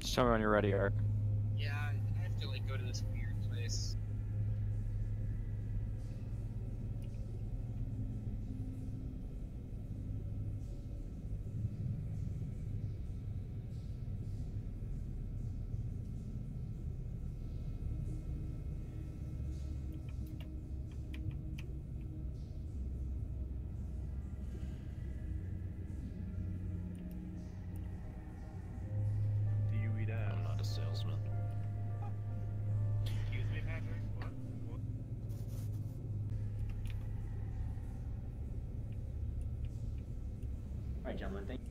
Just tell me when you're ready, Eric. Yeah, I have to like go to this weird place. Do you read ads? I'm not a salesman. Excuse me, Patrick? What? Alright, gentlemen, thank you.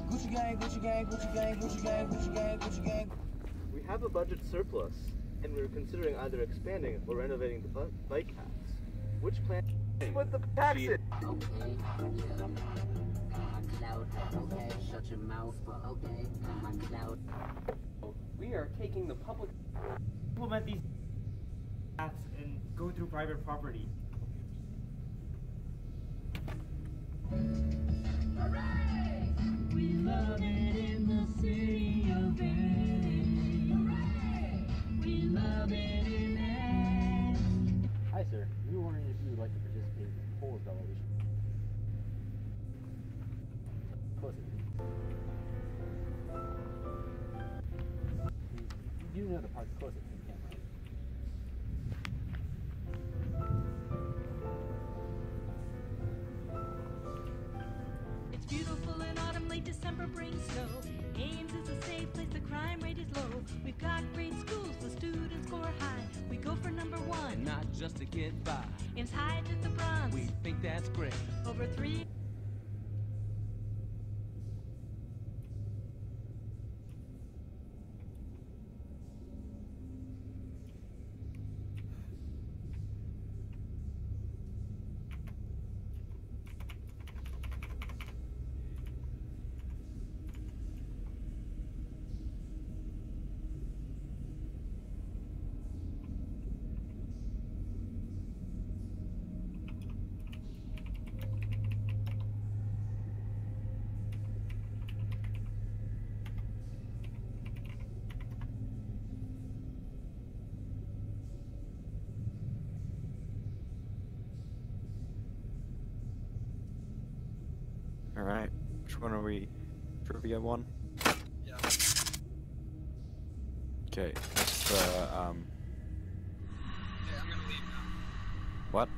Gucci gang, Gucci gang, Gucci gang, Gucci gang, Gucci gang, Gucci gang. We have a budget surplus, and we're considering either expanding or renovating the bike paths. Which plan? Split the taxes! Okay, my cloud, okay, shut your mouth, but okay, my cloud. We are taking the public... Implement these paths and go through private property. Hooray! We love it in the city of A. Hooray! We love it in A. Hi, sir. We were wondering if you would like to participate in the pole evaluation. Close it. You do know the park's closest to the camera. It's beautiful in autumn, late December brings snow. Ames is a safe place, the crime rate is low. We've got great schools, the students score high. We go for number one, And not just to get by. Ames High took the bronze. We think that's great. Over 3. Alright, which one are we? Trivia one? Yeah. Okay, that's the, Okay, I'm gonna leave now. what?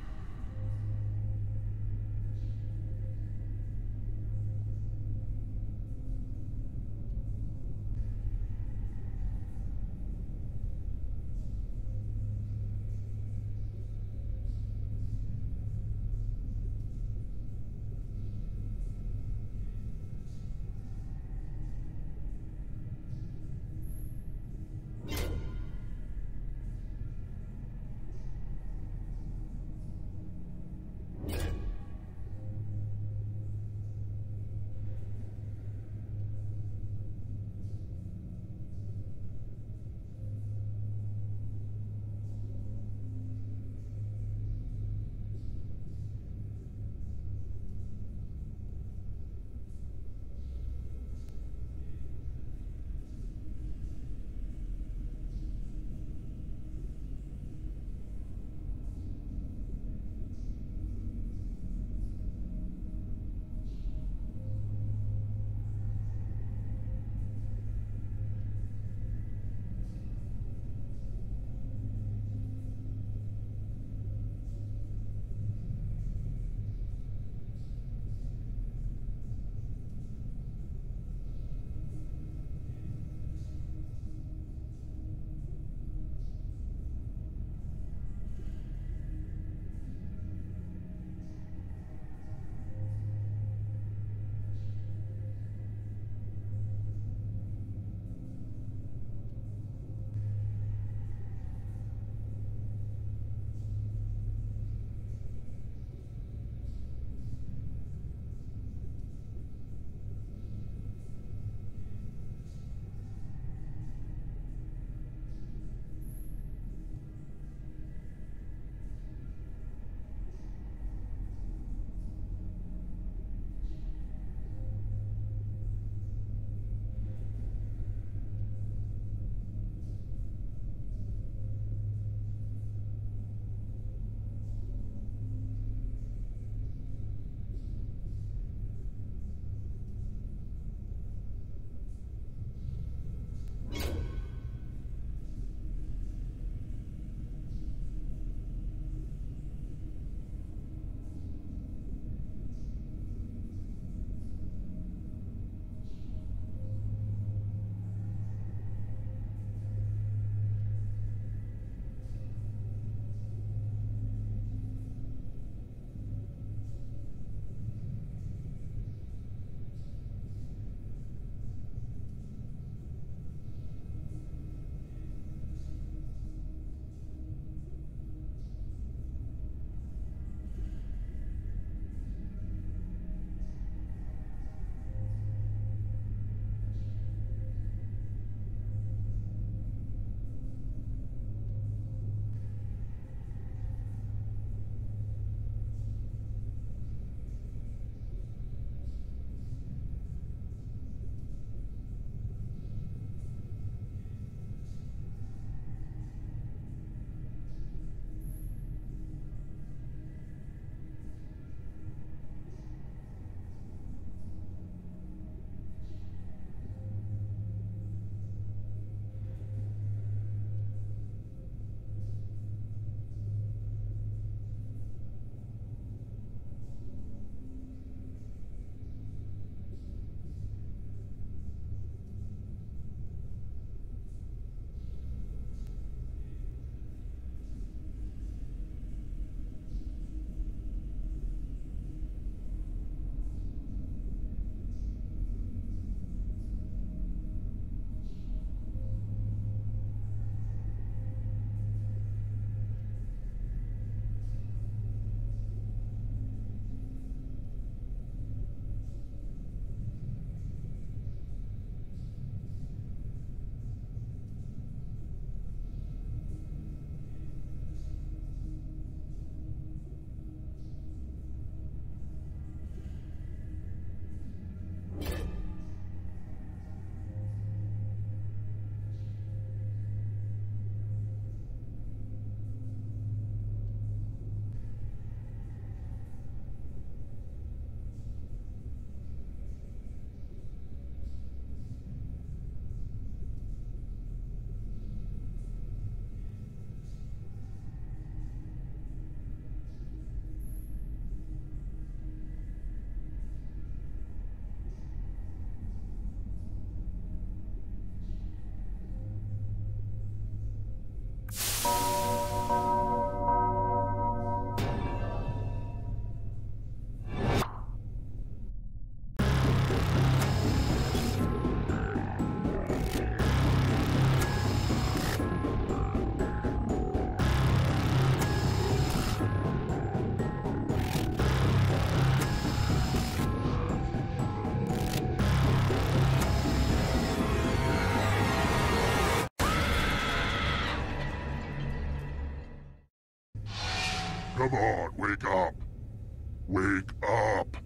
Come on, wake up. Wake up.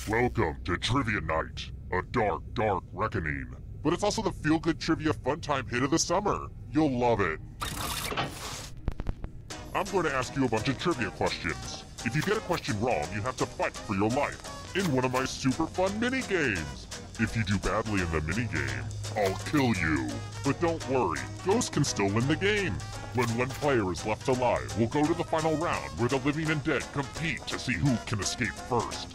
Welcome to Trivia Night, a dark, dark reckoning. But it's also the feel-good trivia fun time hit of the summer. You'll love it. I'm going to ask you a bunch of trivia questions. If you get a question wrong, you have to fight for your life in one of my super fun mini-games. If you do badly in the mini-game, I'll kill you. But don't worry, ghosts can still win the game. When one player is left alive, we'll go to the final round where the living and dead compete to see who can escape first.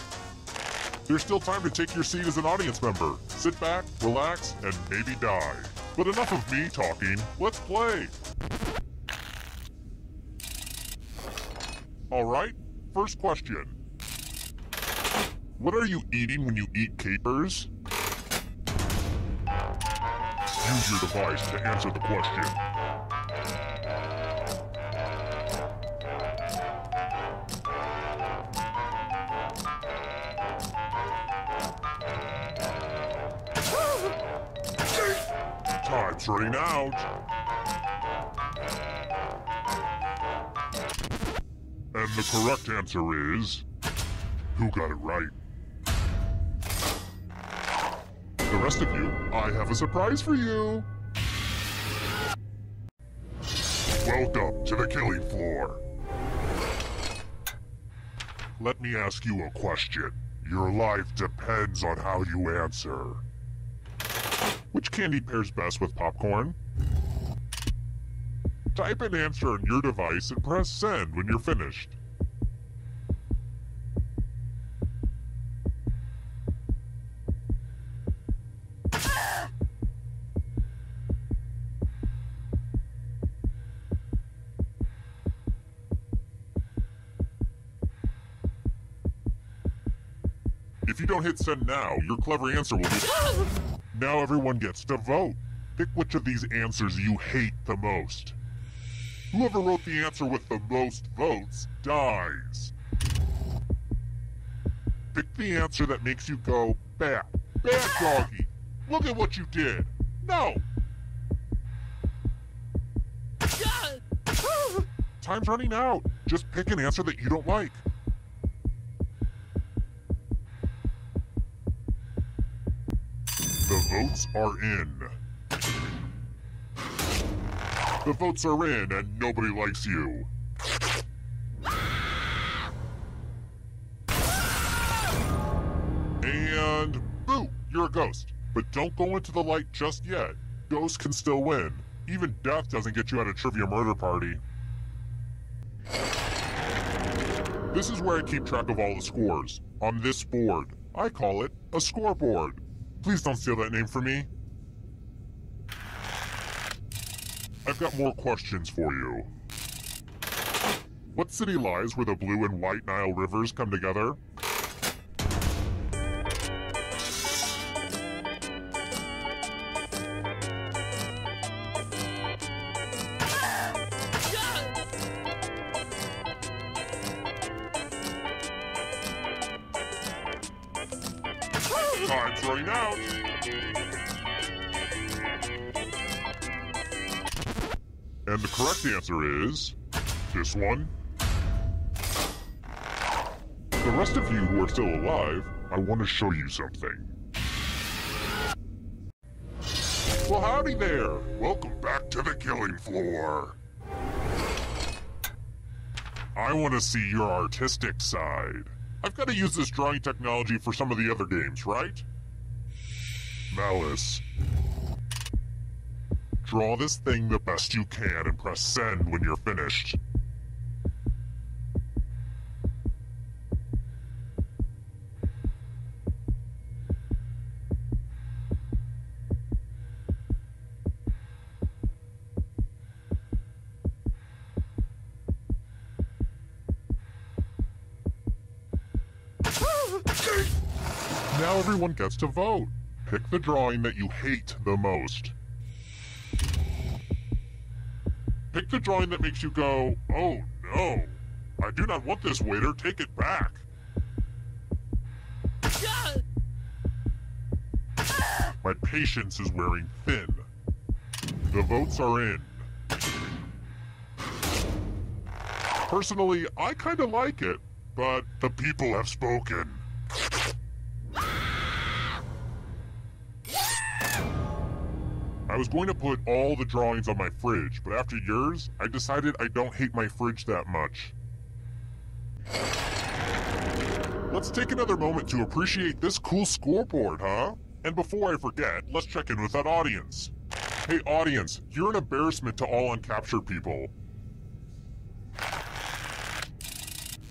There's still time to take your seat as an audience member. Sit back, relax, and maybe die. But enough of me talking, let's play! Alright, first question. What are you eating when you eat capers? Use your device to answer the question. Time's running out. And the correct answer is... who got it right? The rest of you, I have a surprise for you! Welcome to the killing floor. Let me ask you a question. Your life depends on how you answer. Which candy pairs best with popcorn? Type an answer on your device and press send when you're finished. If you don't hit send now, your clever answer will be... Now everyone gets to vote. Pick which of these answers you hate the most. Whoever wrote the answer with the most votes dies. Pick the answer that makes you go, bad. Bad doggy. Look at what you did. No. Time's running out. Just pick an answer that you don't like. The votes are in. The votes are in and nobody likes you. And boo, you're a ghost. But don't go into the light just yet. Ghosts can still win. Even death doesn't get you at a trivia murder party. This is where I keep track of all the scores. On this board. I call it a scoreboard. Please don't steal that name from me. I've got more questions for you. What city lies where the blue and white Nile rivers come together? Time's running out. And the correct answer is... this one. The rest of you who are still alive, I want to show you something. Well, howdy there! Welcome back to the killing floor. I want to see your artistic side. I've got to use this drawing technology for some of the other games, right? Malice. Draw this thing the best you can and press send when you're finished. Now everyone gets to vote. Pick the drawing that you hate the most. Pick the drawing that makes you go, oh no, I do not want this, waiter, take it back. My patience is wearing thin. The votes are in. Personally, I kinda like it, but the people have spoken. I was going to put all the drawings on my fridge, but after yours, I decided I don't hate my fridge that much. Let's take another moment to appreciate this cool scoreboard, huh? And before I forget, let's check in with that audience. Hey audience, you're an embarrassment to all uncaptured people.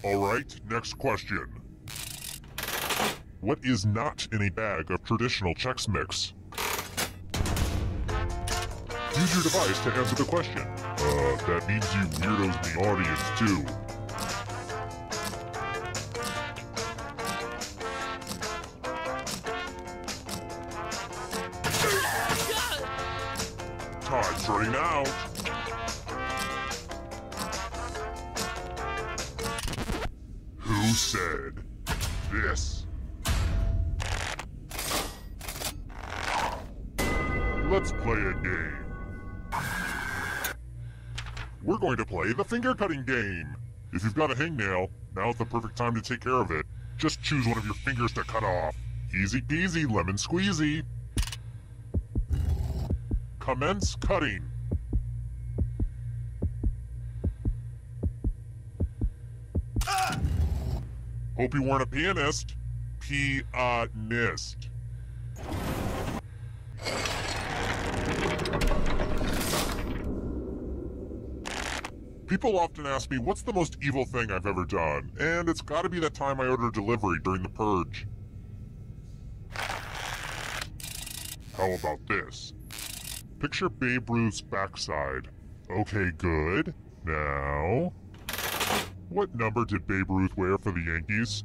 Alright, next question. What is not in a bag of traditional Chex Mix? Use your device to answer the question. That means you weirdos in the audience too. Time's running out. Who said this? Let's play a game. We're going to play the finger cutting game. If you've got a hangnail, now's the perfect time to take care of it. Just choose one of your fingers to cut off. Easy peasy, lemon squeezy. Commence cutting. Hope you weren't a pianist. Pianist. People often ask me what's the most evil thing I've ever done, and it's gotta be that time I ordered delivery during the purge. How about this? Picture Babe Ruth's backside. Okay, good. Now... what number did Babe Ruth wear for the Yankees?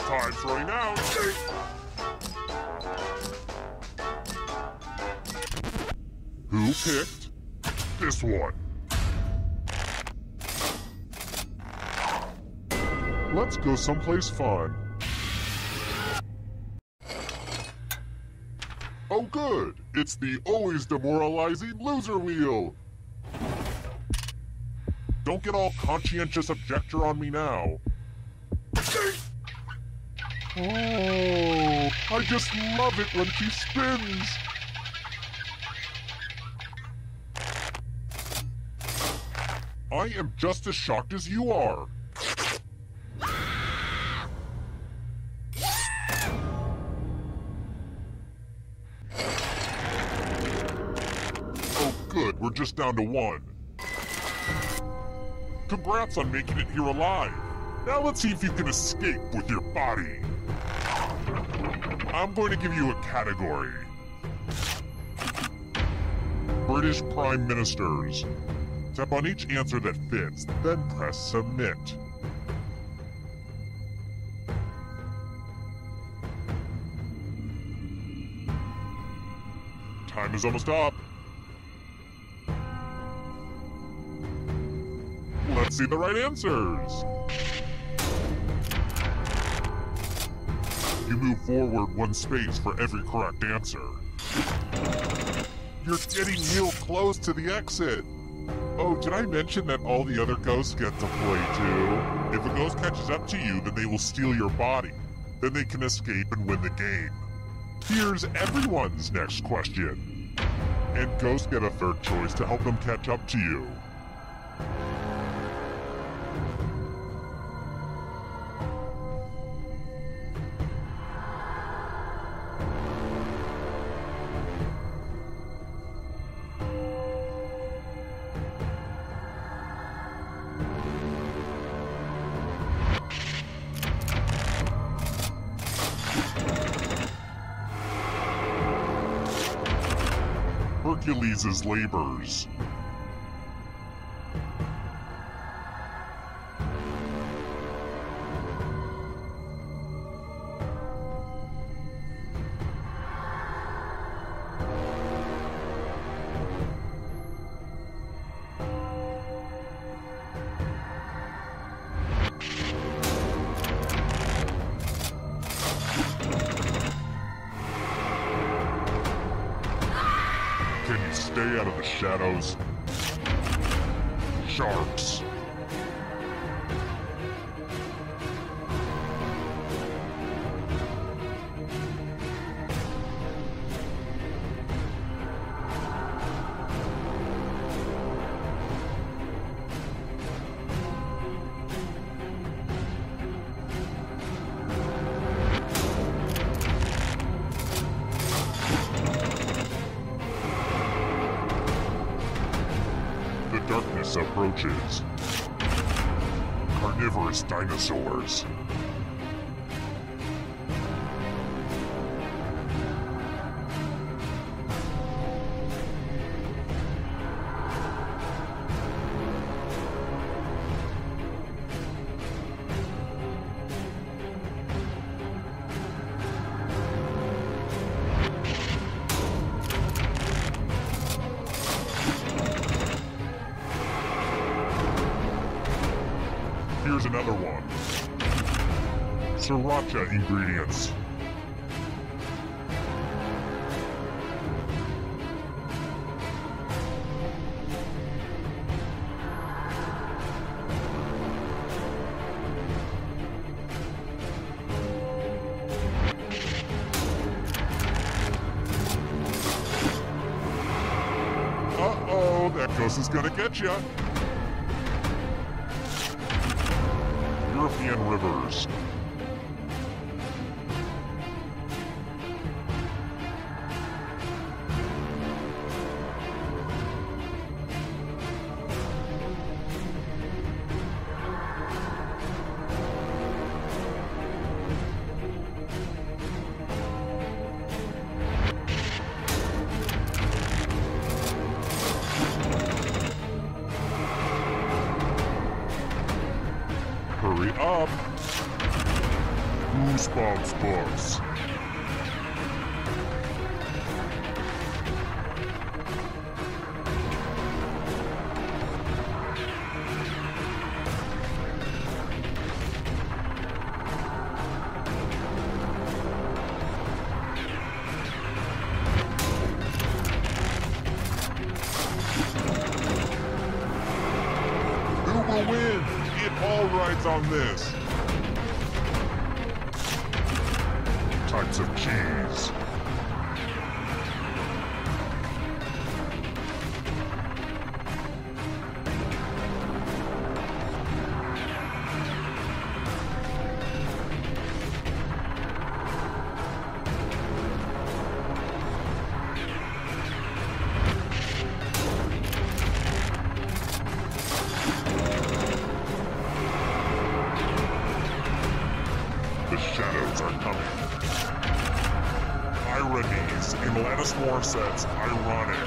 Time's running out. Who picked this one? Let's go someplace fun. Oh good, it's the always demoralizing loser wheel. Don't get all conscientious objector on me now. Oh, I just love it when she spins. I am just as shocked as you are. Oh good, we're just down to one. Congrats on making it here alive. Now let's see if you can escape with your body. I'm going to give you a category. British Prime Ministers. Tap on each answer that fits, then press submit. Time is almost up. Let's see the right answers. You move forward one space for every correct answer. You're getting real close to the exit. Oh, did I mention that all the other ghosts get to play too? If a ghost catches up to you, then they will steal your body. Then they can escape and win the game. Here's everyone's next question. And ghosts get a third choice to help them catch up to you. Hercules' labors. way out of the shadows. Sharks. The darkness approaches. Carnivorous dinosaurs. Here's another one. Sriracha ingredients. Uh-oh, that ghost is gonna get ya. European rivers. Hurry up! Goosebumps books. Who will win? It all rides on this. Types of cheese. The shadows are coming. Ironies in Alanis Morissette's Ironic.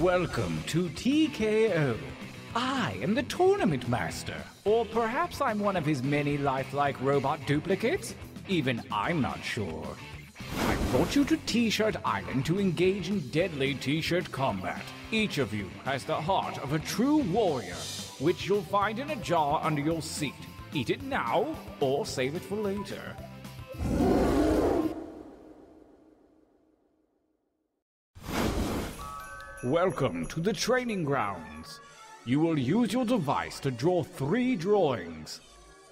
Welcome to TKO. I am the tournament master, or perhaps I'm one of his many lifelike robot duplicates? Even I'm not sure. I brought you to T-Shirt Island to engage in deadly T-shirt combat. Each of you has the heart of a true warrior, which you'll find in a jar under your seat. Eat it now, or save it for later. Welcome to the training grounds. You will use your device to draw 3 drawings.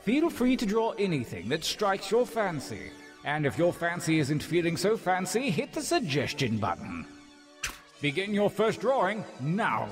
Feel free to draw anything that strikes your fancy. And if your fancy isn't feeling so fancy, hit the suggestion button. Begin your first drawing now.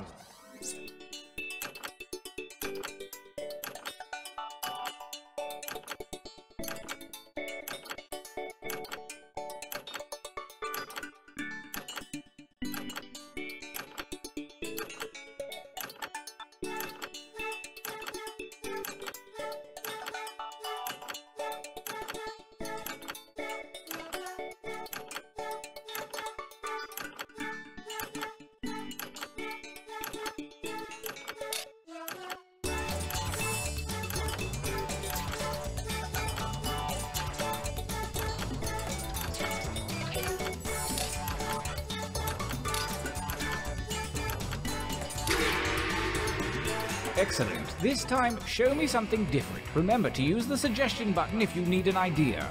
Excellent. This time, show me something different. Remember to use the suggestion button if you need an idea.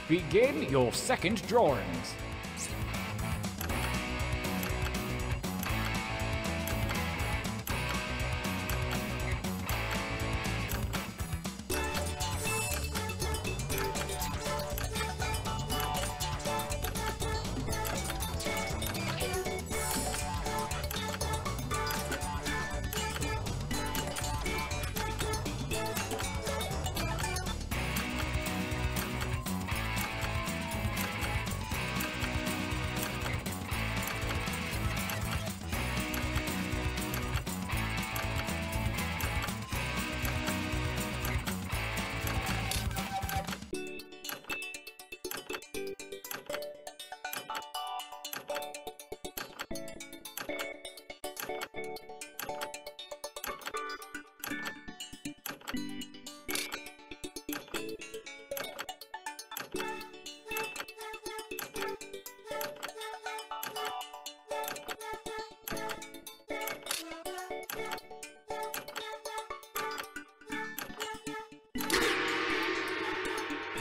Begin your second drawings.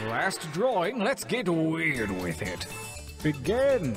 Last drawing, let's get weird with it. Begin.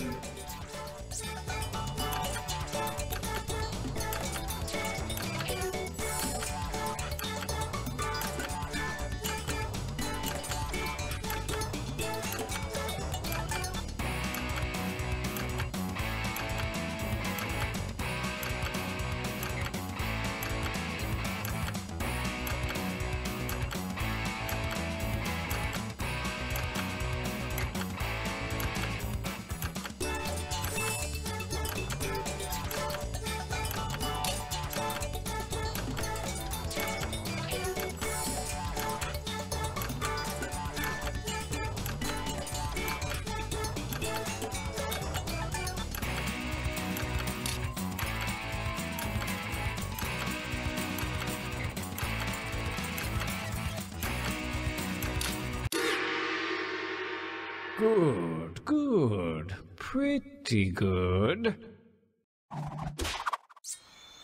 Good, good. Pretty good.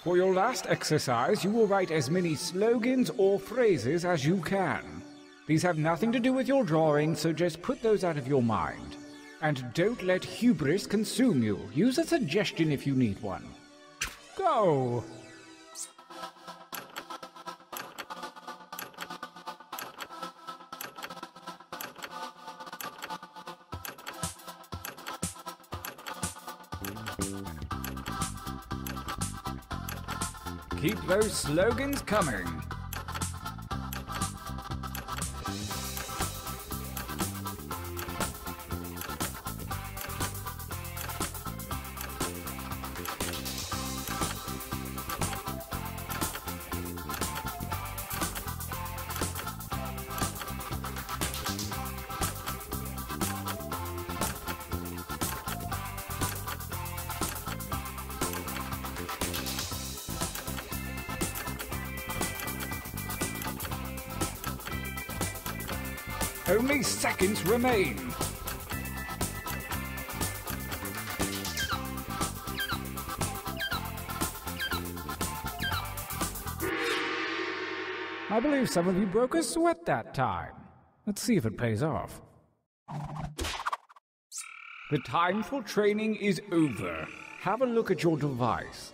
For your last exercise, you will write as many slogans or phrases as you can. These have nothing to do with your drawing, so just put those out of your mind. And don't let hubris consume you. Use a suggestion if you need one. Go! Keep those slogans coming. Only seconds remain. I believe some of you broke a sweat that time. Let's see if it pays off. The time for training is over. Have a look at your device.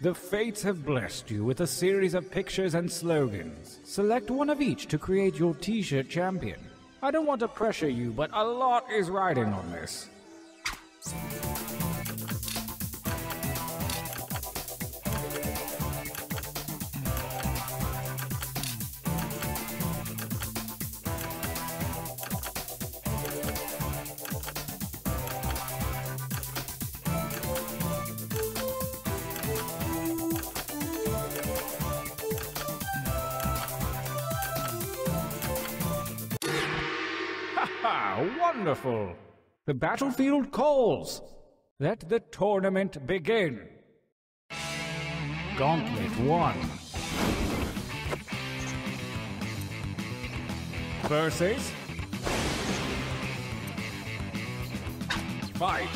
The fates have blessed you with a series of pictures and slogans. Select one of each to create your t-shirt champion. I don't want to pressure you, but a lot is riding on this. Wonderful! The battlefield calls! Let the tournament begin! Gauntlet 1 versus fight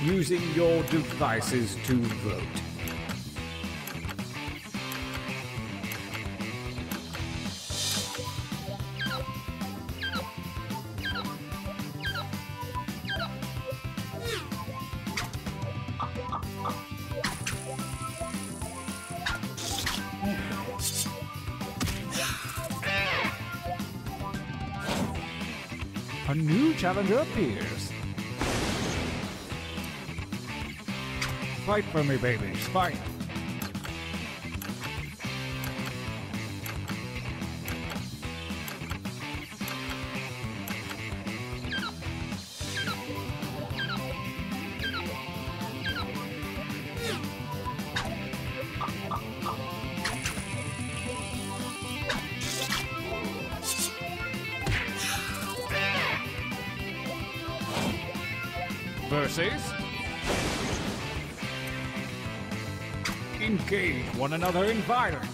using your devices to vote. A new challenger appears. Fight for me, babies, fight. Versus engage one another in violence.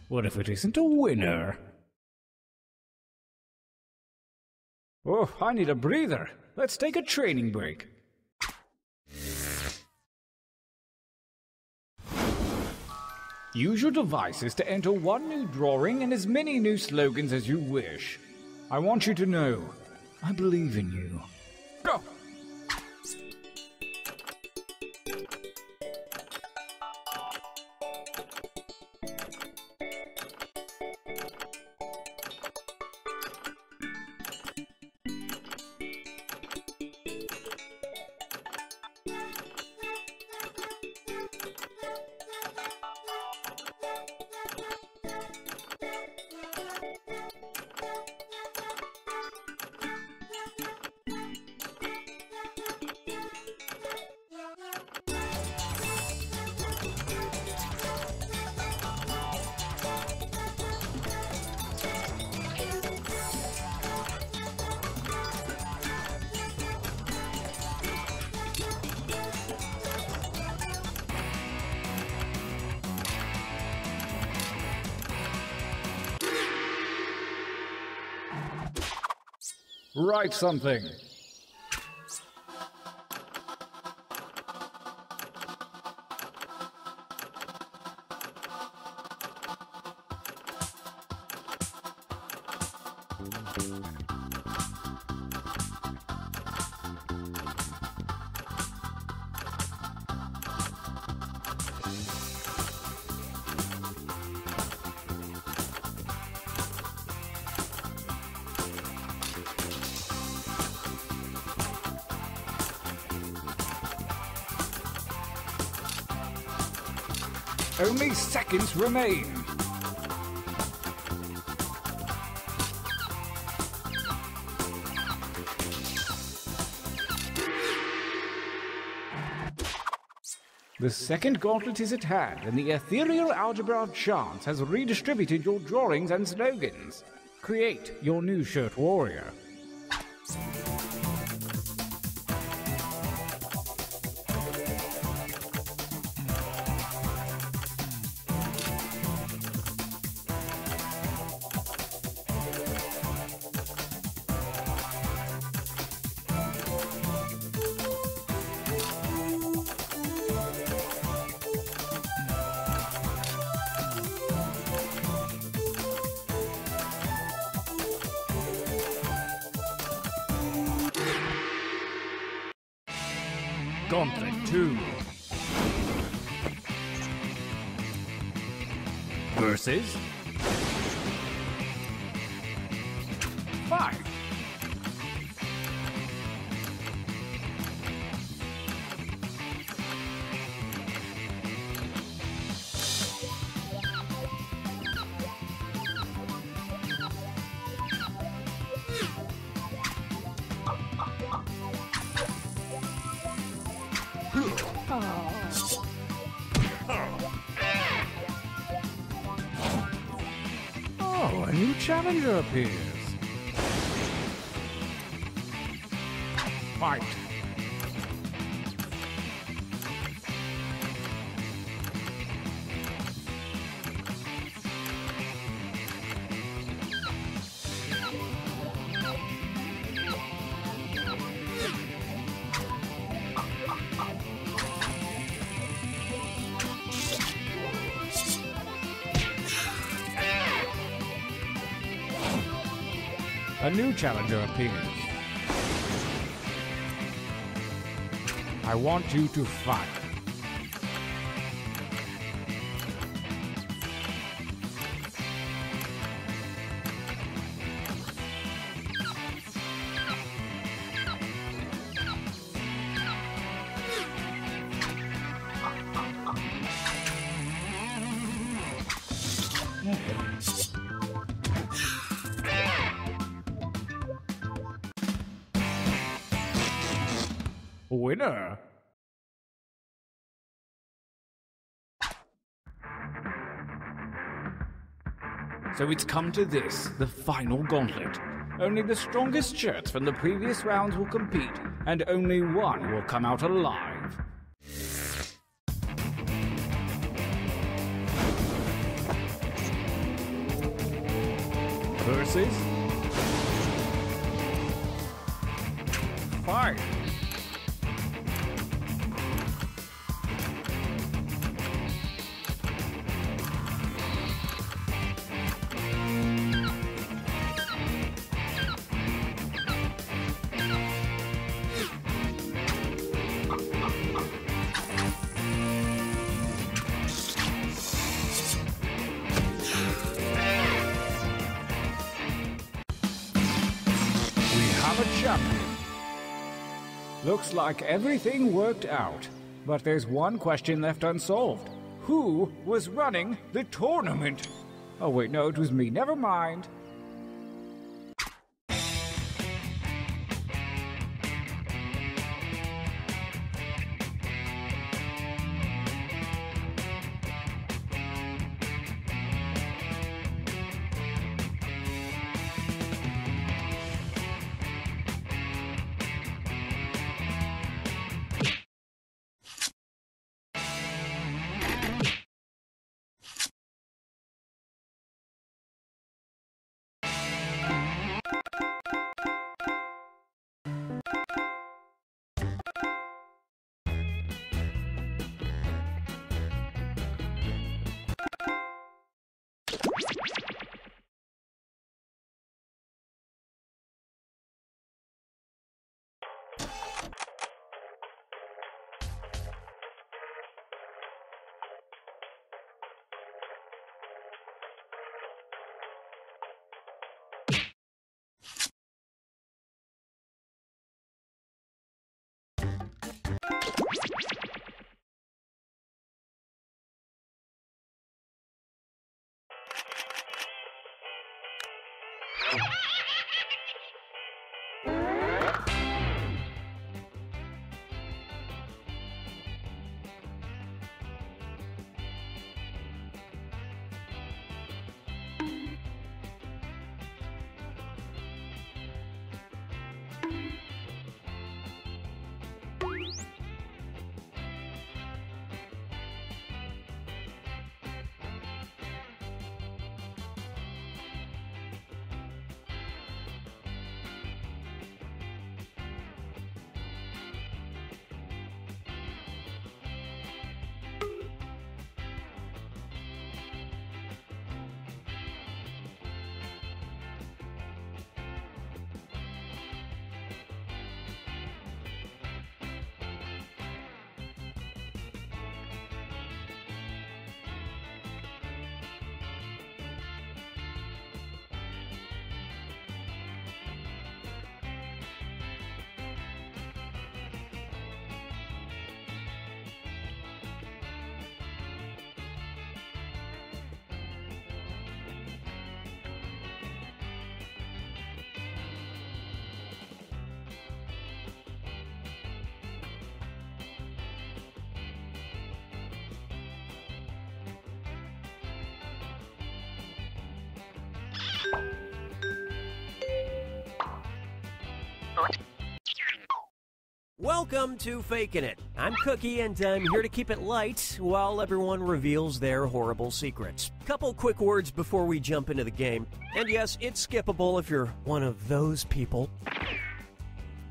What if it isn't a winner? Oh, I need a breather. Let's take a training break. Use your devices to enter one new drawing and as many new slogans as you wish. I want you to know, I believe in you. Go! Write something. Only seconds remain. The second gauntlet is at hand, and the ethereal algebra of chance has redistributed your drawings and slogans. Create your new shirt warrior. Gauntlet 2 versus 5. Oh, a new challenger appears. Fight. A new challenger appears. I want you to fight. Winner. So it's come to this, the final gauntlet. Only the strongest shirts from the previous rounds will compete, and only one will come out alive. Versus 5. A champion. Looks like everything worked out, but there's one question left unsolved. Who was running the tournament? Oh wait, no, it was me. Never mind. Welcome to Fakin' It. I'm Cookie, and I'm here to keep it light while everyone reveals their horrible secrets. Couple quick words before we jump into the game. And yes, it's skippable if you're one of those people.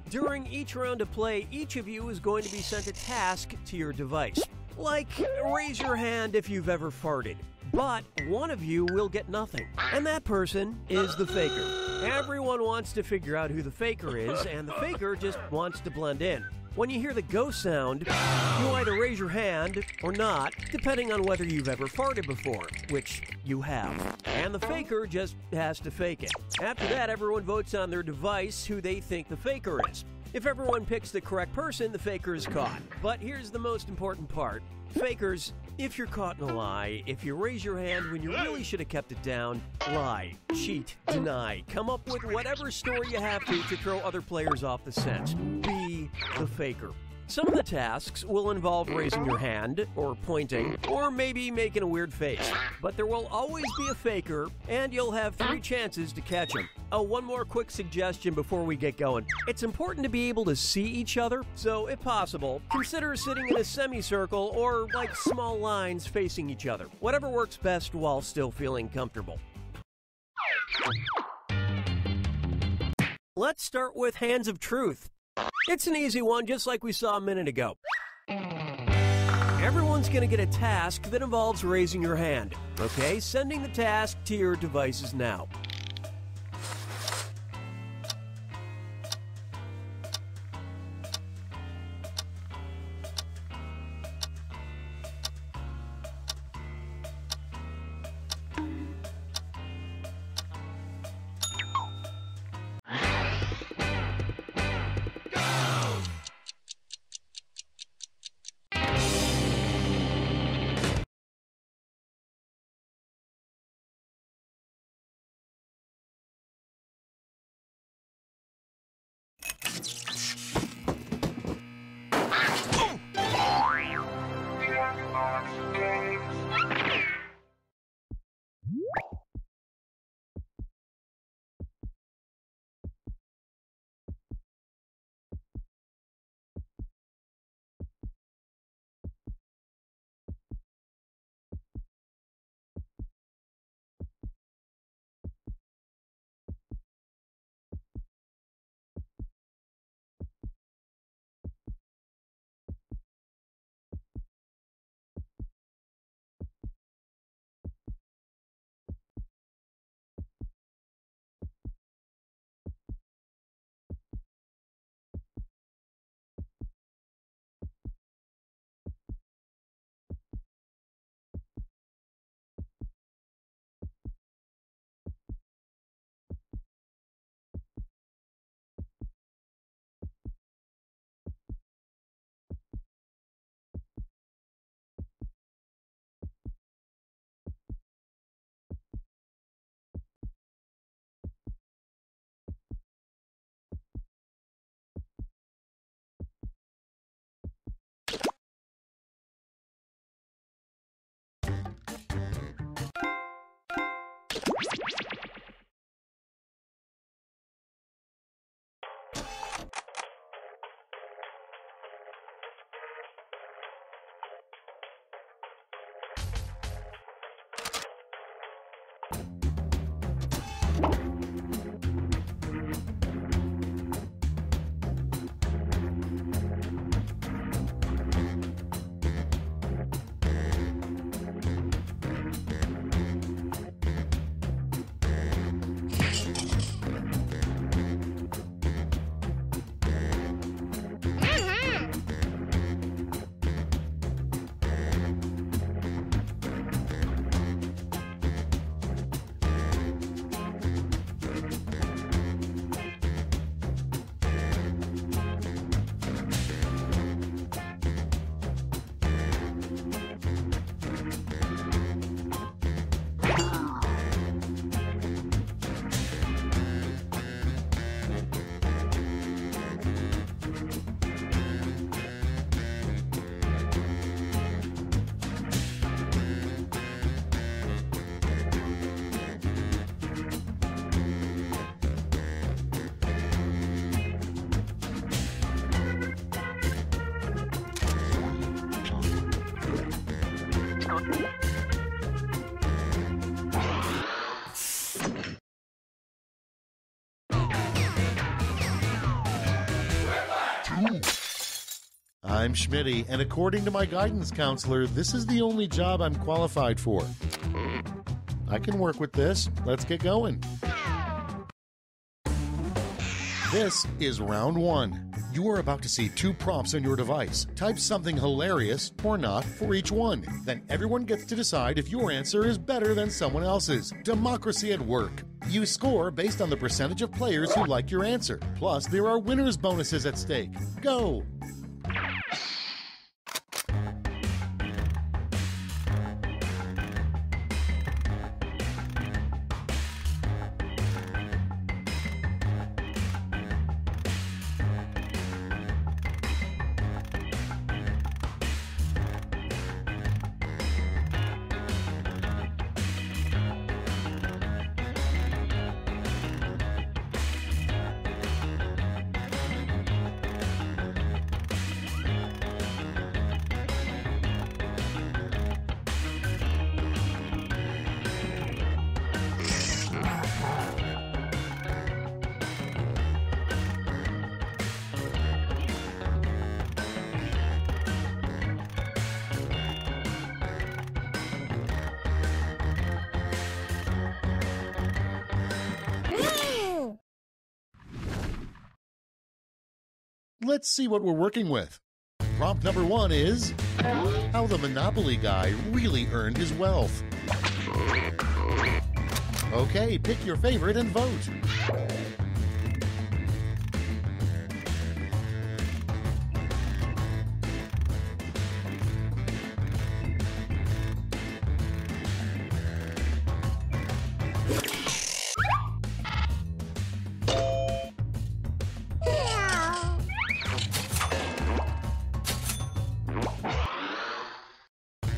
During each round of play, each of you is going to be sent a task to your device. Like, raise your hand if you've ever farted. But one of you will get nothing. And that person is the faker. Everyone wants to figure out who the faker is, and the faker just wants to blend in. When you hear the ghost sound, you either raise your hand or not, depending on whether you've ever farted before, which you have. And the faker just has to fake it. After that, everyone votes on their device who they think the faker is. If everyone picks the correct person, the faker is caught. But here's the most important part. Fakers, if you're caught in a lie, if you raise your hand when you really should have kept it down, lie, cheat, deny, come up with whatever story you have to throw other players off the scent. Be the faker. Some of the tasks will involve raising your hand, or pointing, or maybe making a weird face. But there will always be a faker, and you'll have 3 chances to catch him. Oh, one more quick suggestion before we get going. It's important to be able to see each other, so if possible, consider sitting in a semicircle or like small lines facing each other. Whatever works best while still feeling comfortable. Let's start with Hands of Truth. It's an easy one, just like we saw a minute ago. Everyone's going to get a task that involves raising your hand. Okay, sending the task to your devices now. I'm Schmitty, and according to my guidance counselor, this is the only job I'm qualified for. I can work with this. Let's get going. This is round one. You are about to see 2 prompts on your device. Type something hilarious or not for each one. Then everyone gets to decide if your answer is better than someone else's. Democracy at work. You score based on the percentage of players who like your answer. Plus, there are winners' bonuses at stake. Go! Let's see what we're working with. Prompt number 1 is how the Monopoly guy really earned his wealth. Okay, pick your favorite and vote.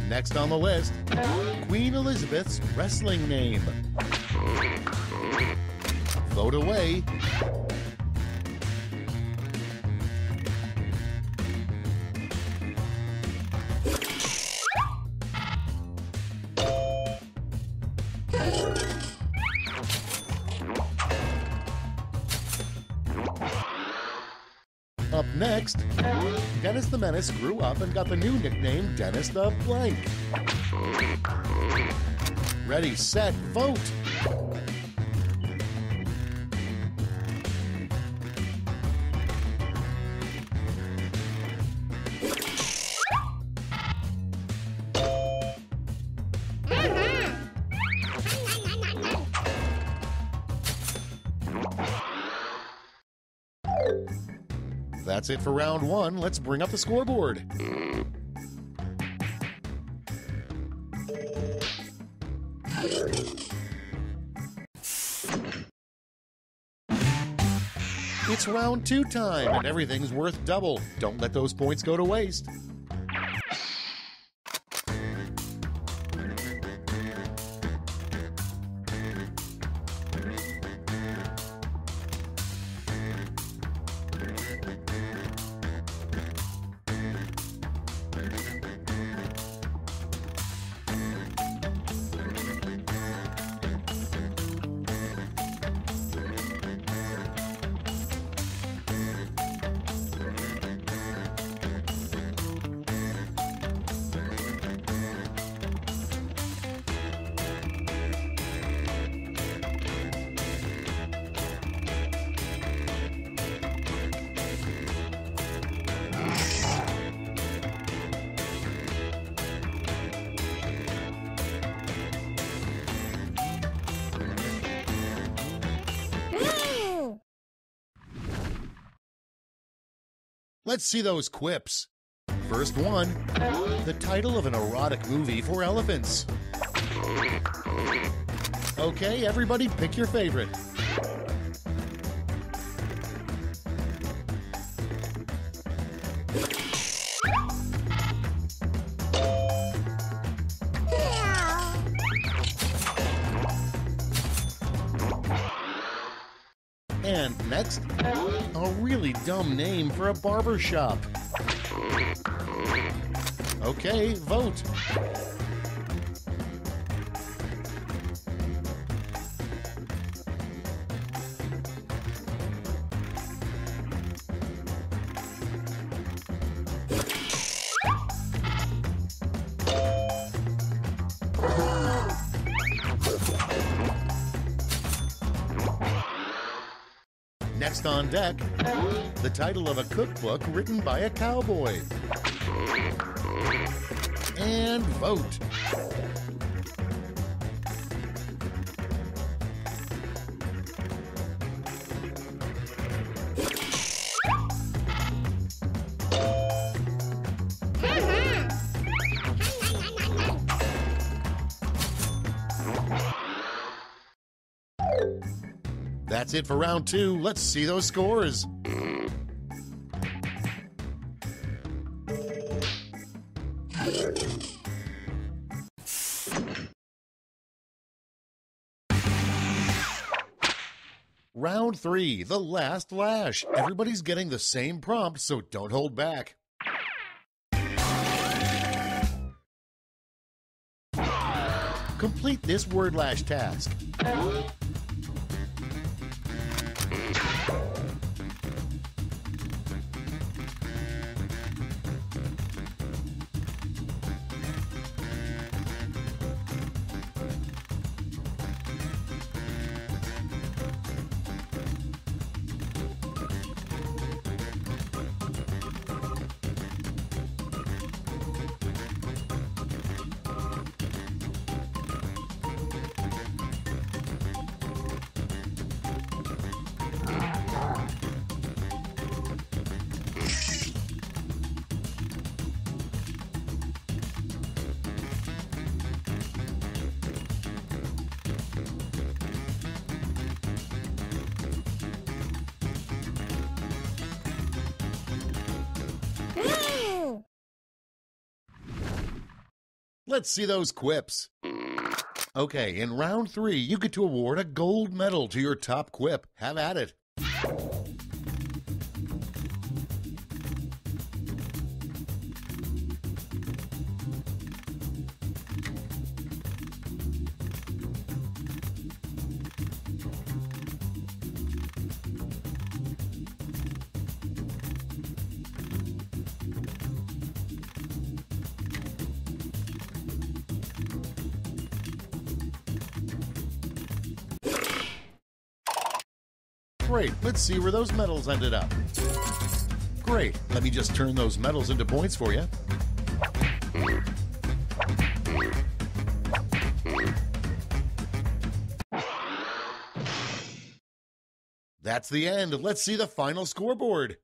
Next on the list, Queen Elizabeth's wrestling name. Vote away. Up next, Dennis the Menace grew up and got the new nickname Dennis the Blank. Ready, set, vote! That's it for round one. Let's bring up the scoreboard. It's round two time, and everything's worth double. Don't let those points go to waste. Let's see those quips. First one, the title of an erotic movie for elephants. Okay, everybody pick your favorite. And next, a really dumb name for a barber shop. Okay, vote. Next on deck, the title of a cookbook written by a cowboy. And vote. That's it for round 2. Let's see those scores. Round 3, the last lash. Everybody's getting the same prompt, so don't hold back. Complete this word lash task. Let's see those quips. Okay, in round 3, you get to award a gold medal to your top quip. Have at it. Great, let's see where those medals ended up. Great, let me just turn those medals into points for you. That's the end. Let's see the final scoreboard.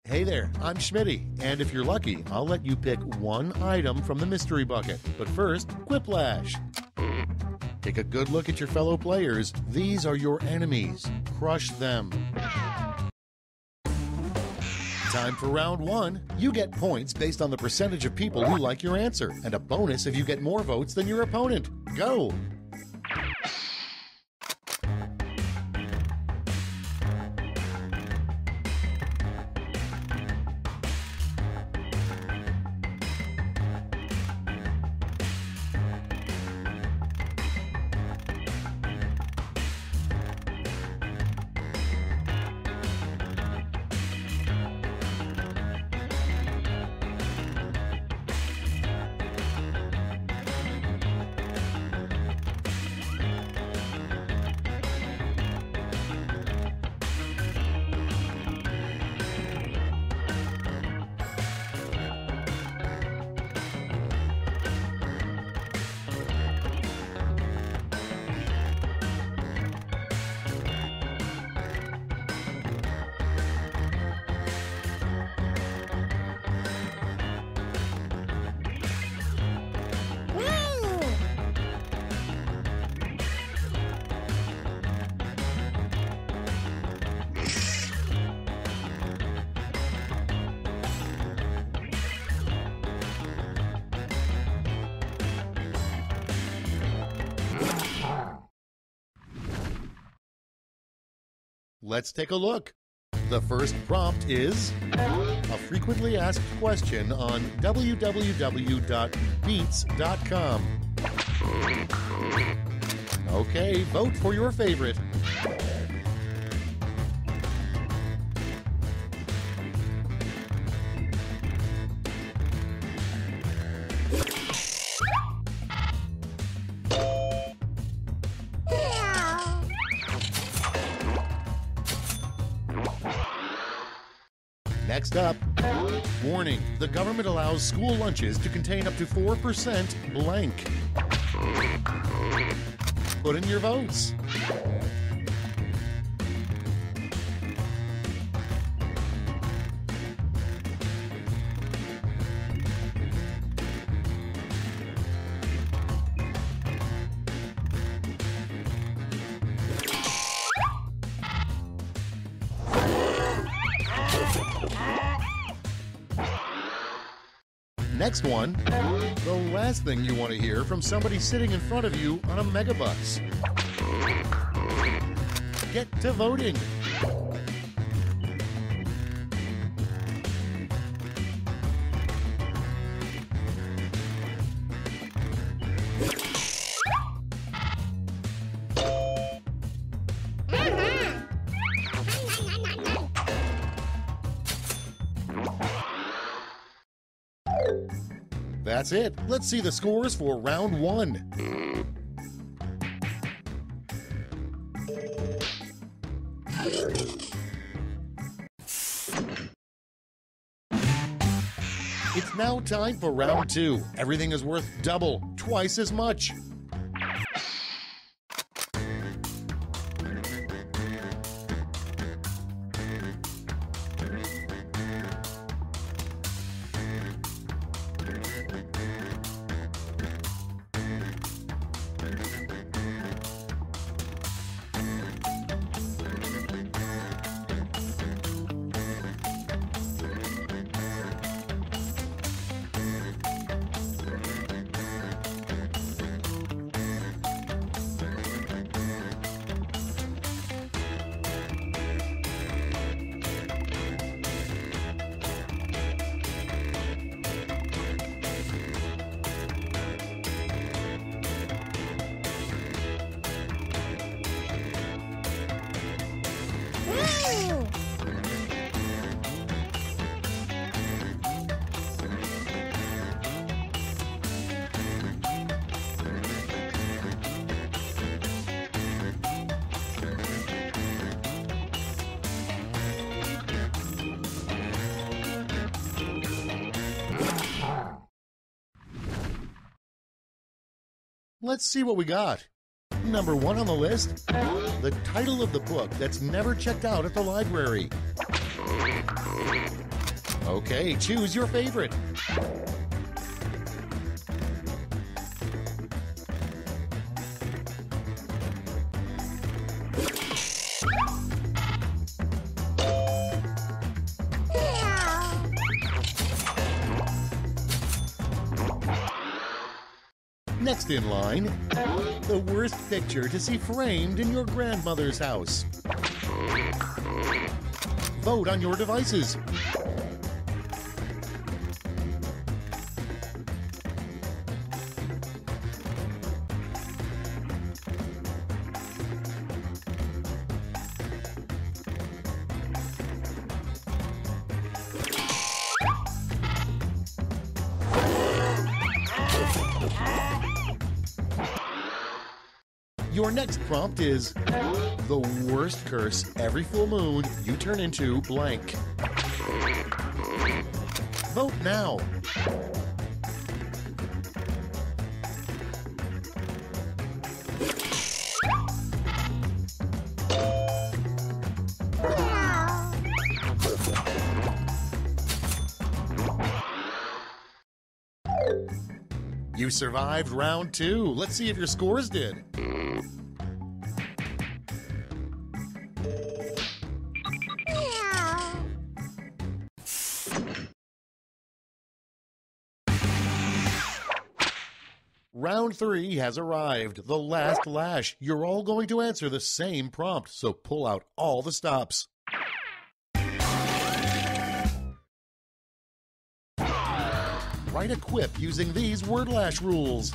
Hey there, I'm Schmitty, and if you're lucky, I'll let you pick one item from the mystery bucket. But first, Quiplash. Take a good look at your fellow players. These are your enemies. Crush them. Time for round 1. You get points based on the percentage of people who like your answer, and a bonus if you get more votes than your opponent. Go! let's take a look. The first prompt is a frequently asked question on www.beats.com. Okay, vote for your favorite. Next up, warning, the government allows school lunches to contain up to 4% blank. Put in your votes. Next one, the last thing you want to hear from somebody sitting in front of you on a megabus. Get to voting. That's it. Let's see the scores for round one. It's now time for round two. Everything is worth double, twice as much. Let's see what we got. Number one on the list, the title of the book that's never checked out at the library. Okay, choose your favorite. Next in line, the worst picture to see framed in your grandmother's house. Vote on your devices. Your next prompt is the worst curse every full moon you turn into blank. Vote now. You survived round two. Let's see if your scores did. Round 3 has arrived. The last lash. You're all going to answer the same prompt, so pull out all the stops. Write a quip using these word lash rules.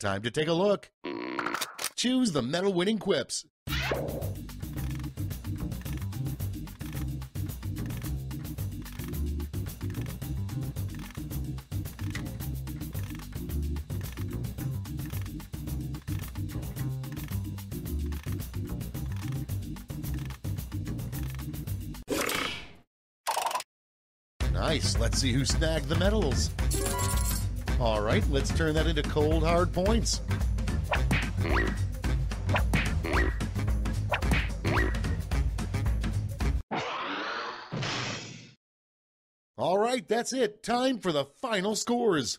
Time to take a look. Choose the medal-winning quips. Nice. Let's see who snagged the medals. All right, let's turn that into cold, hard points. All right, that's it. Time for the final scores.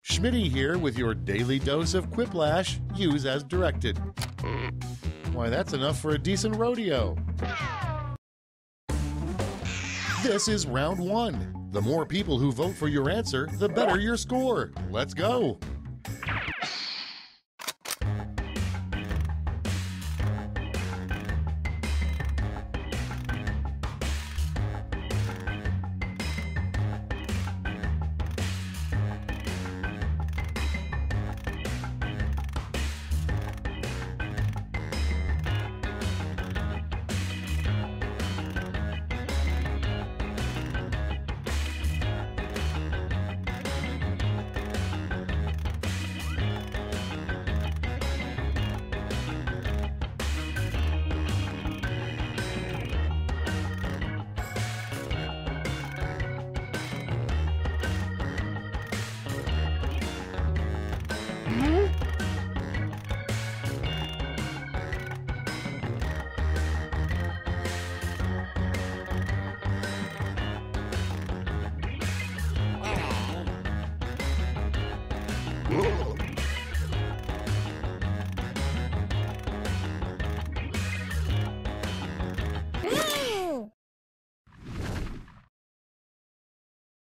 Schmitty here with your daily dose of Quiplash. Use as directed. Why, that's enough for a decent rodeo. This is round 1. The more people who vote for your answer, the better your score. Let's go.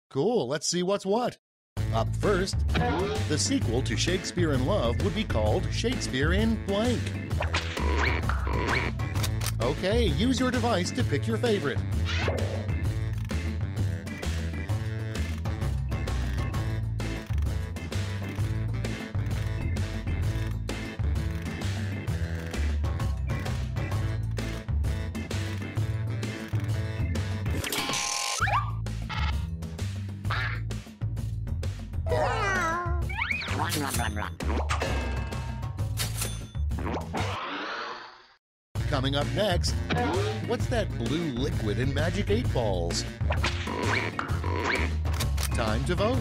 Cool, let's see what's what. Up first, the sequel to Shakespeare in Love would be called Shakespeare in Blank. Okay, use your device to pick your favorite. Coming up next, what's that blue liquid in Magic 8 Balls? Time to vote.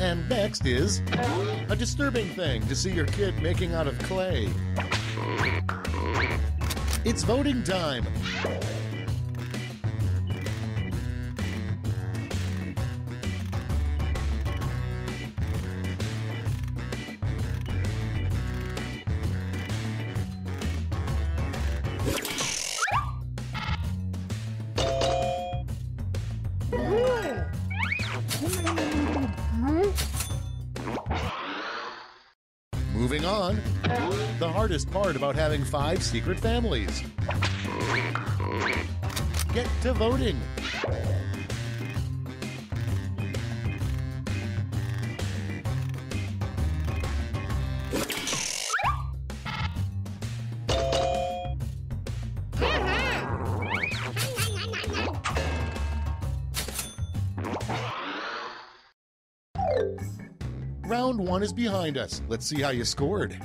And next is a disturbing thing to see your kid making out of clay. It's voting time. Moving on, the hardest part about having 5 secret families. Get to voting. Round 1 is behind us. Let's see how you scored.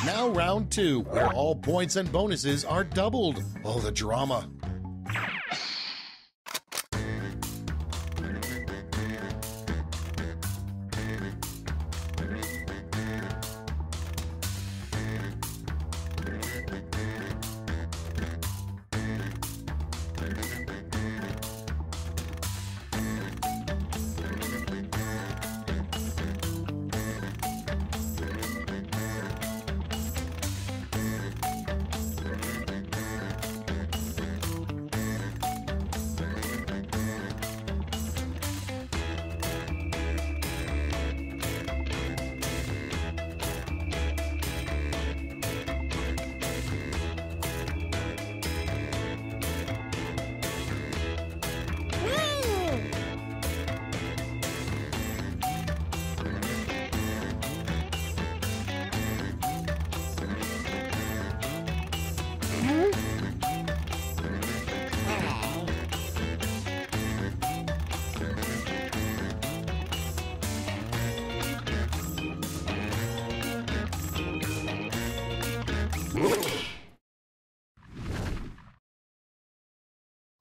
Now round 2, where all points and bonuses are doubled. Oh, the drama.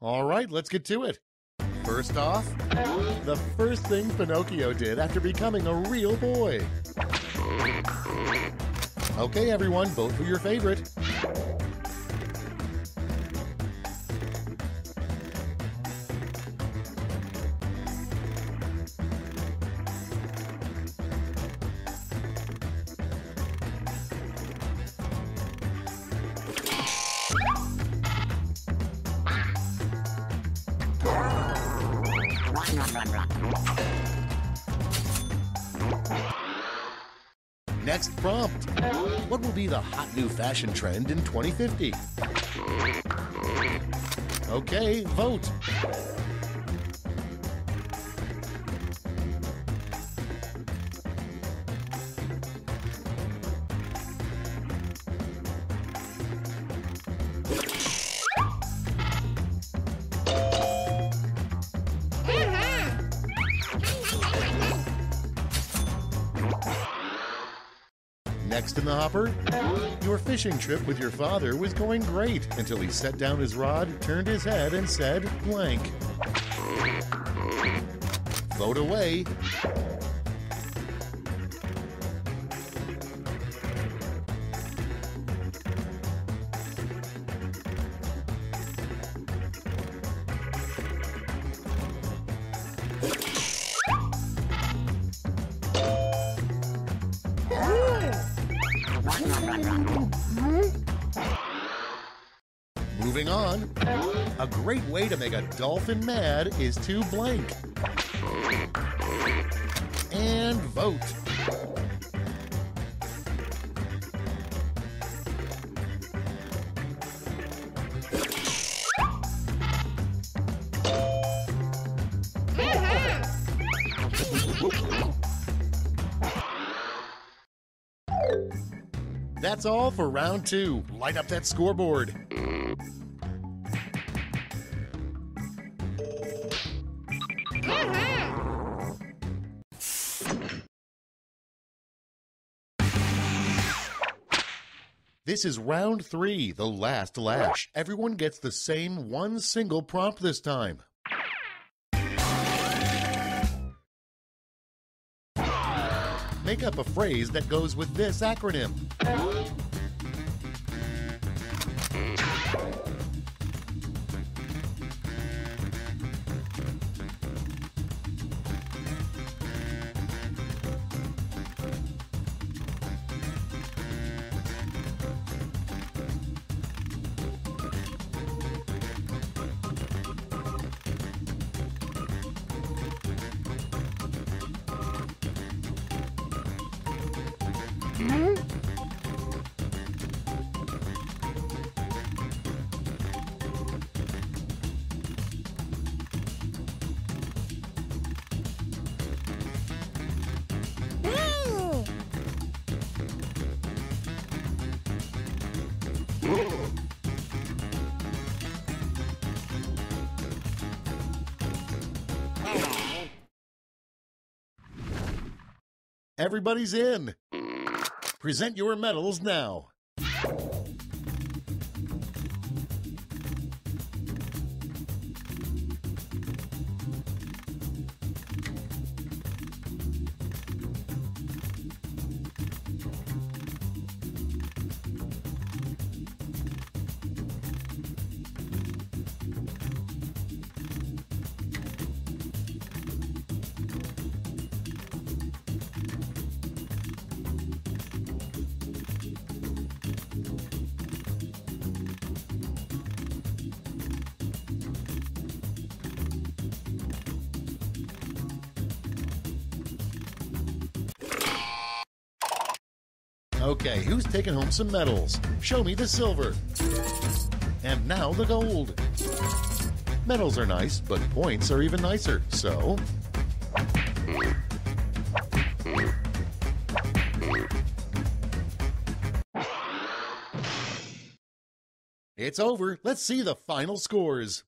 All right, let's get to it. First off, the first thing Pinocchio did after becoming a real boy. Okay, everyone, vote for your favorite. Next prompt. What will be the hot new fashion trend in 2050? Okay, vote. Next in the hopper, your fishing trip with your father was going great until he set down his rod, turned his head, and said blank. Vote away. Moving on, a great way to make a dolphin mad is to blank. And vote. That's all for round 2. Light up that scoreboard. This is round 3, the last lash. Everyone gets the same one single prompt this time. Make up a phrase that goes with this acronym. Everybody's in. Present your medals now. Okay, who's taking home some medals? Show me the silver. And now the gold. Medals are nice, but points are even nicer, so... It's over. Let's see the final scores.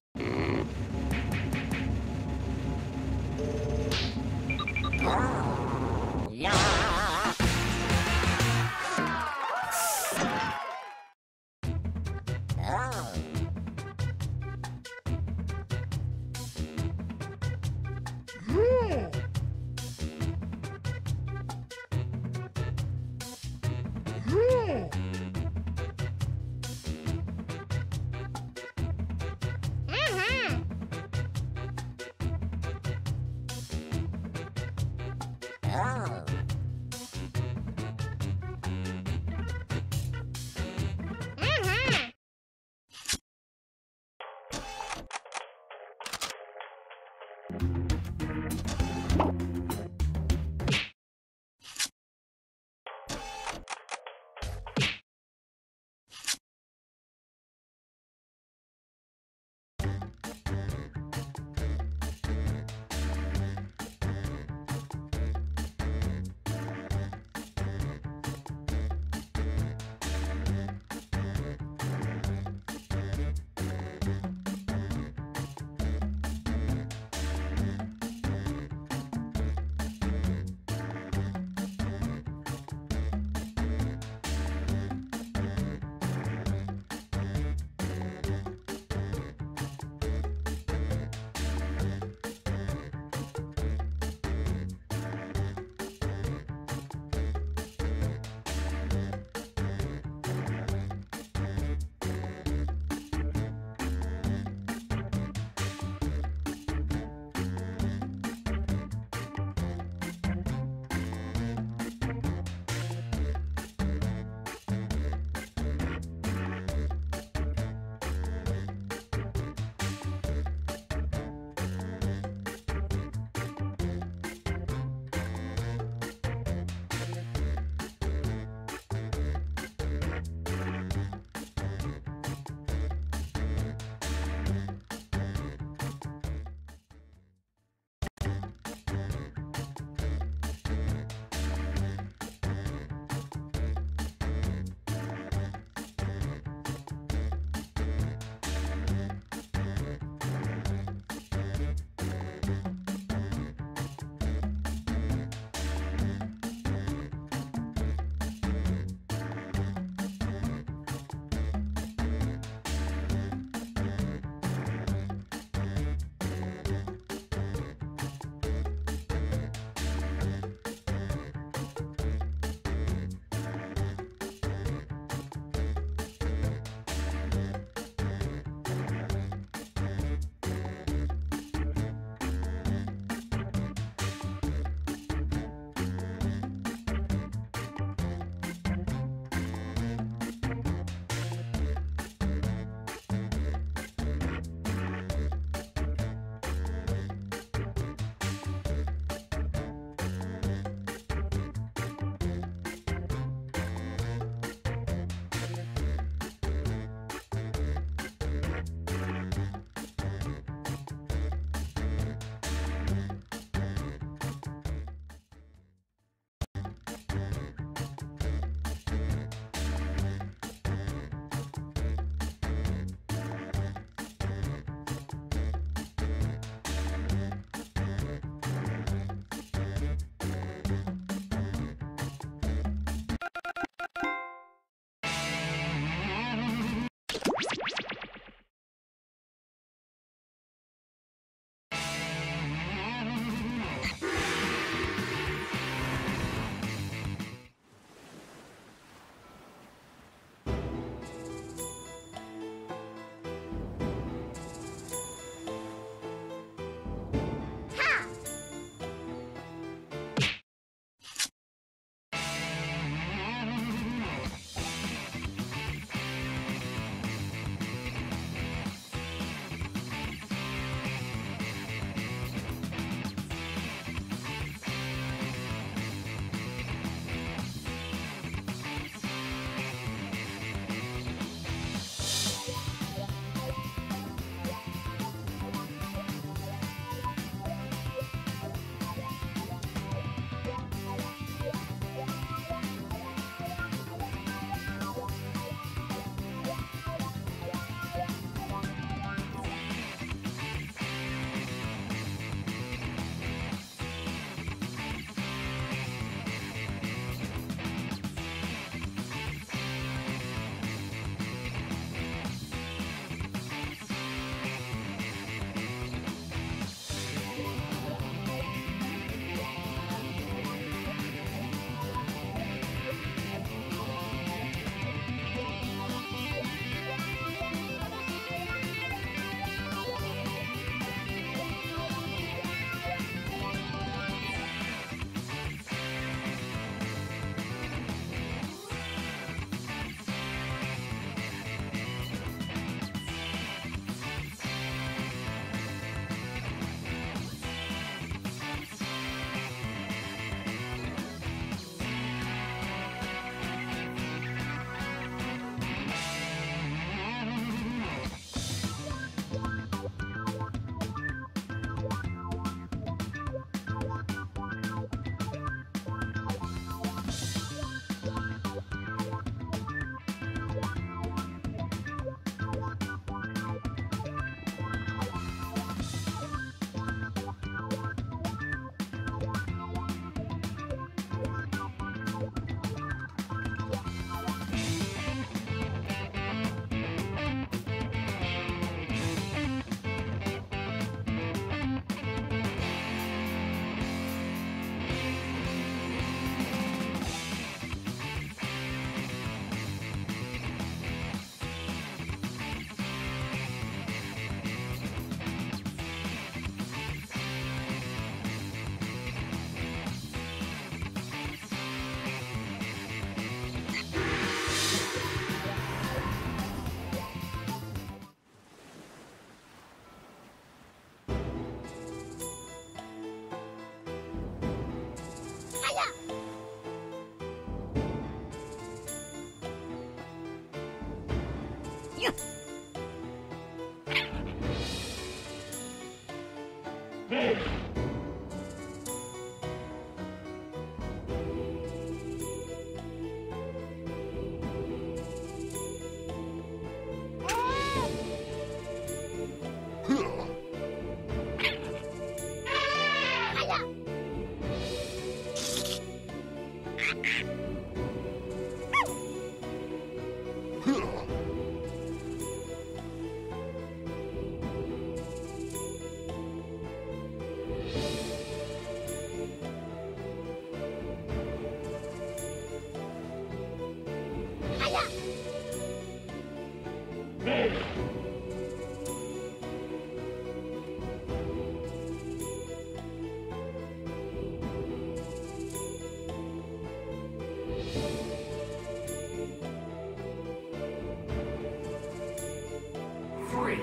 Three,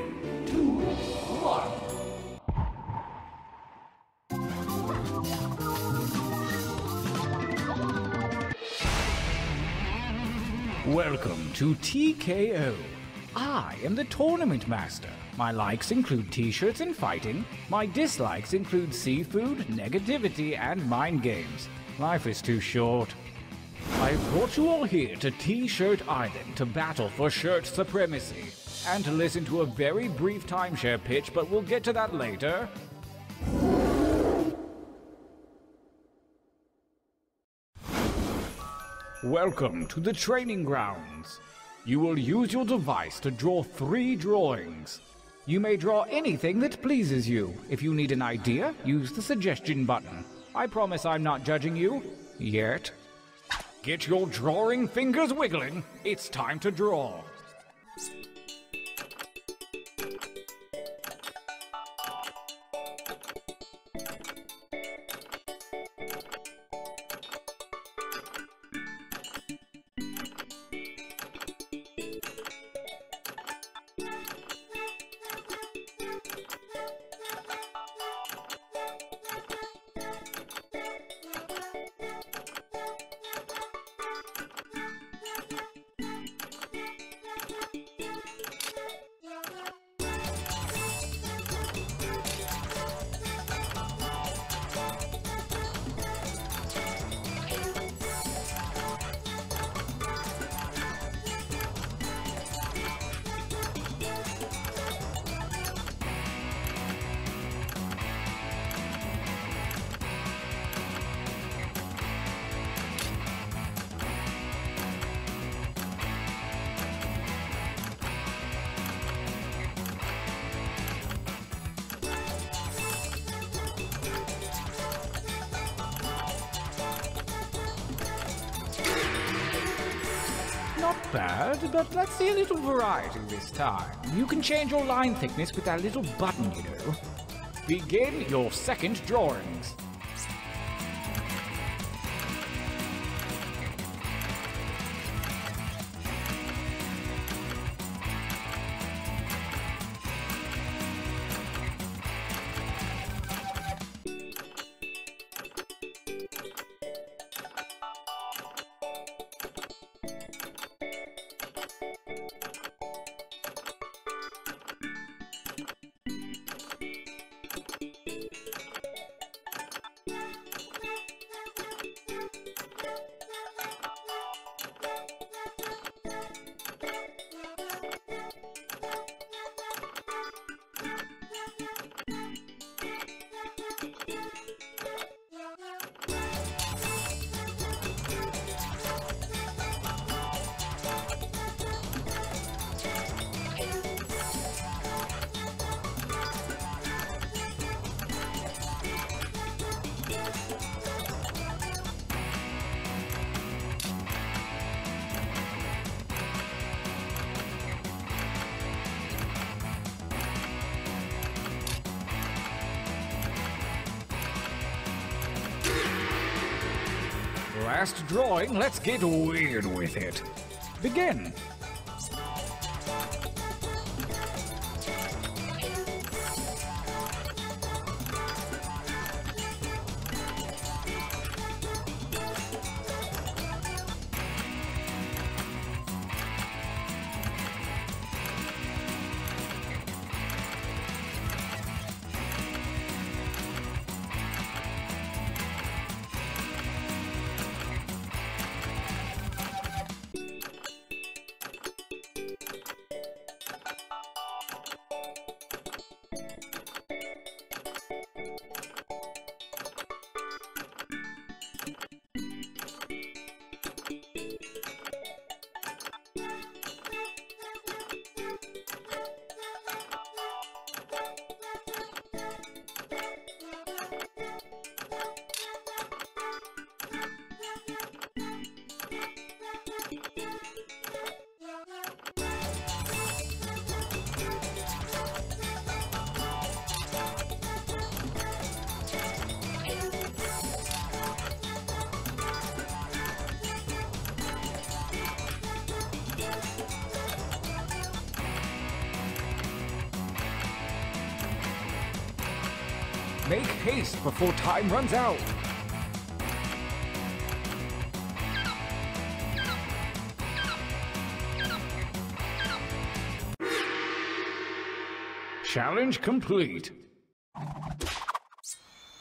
two, one. Welcome to TKO. I am the Tournament Master. My likes include t-shirts and fighting. My dislikes include seafood, negativity, and mind games. Life is too short. I've brought you all here to T-Shirt Island to battle for shirt supremacy. And to listen to a very brief timeshare pitch, but we'll get to that later. Welcome to the training grounds. You will use your device to draw 3 drawings. You may draw anything that pleases you. If you need an idea, use the suggestion button. I promise I'm not judging you. Yet. Get your drawing fingers wiggling. It's time to draw. Not bad, but let's see a little variety this time. You can change your line thickness with that little button, you know. Begin your second drawings. Last drawing, let's get weird with it. Begin. Make haste before time runs out. Challenge complete.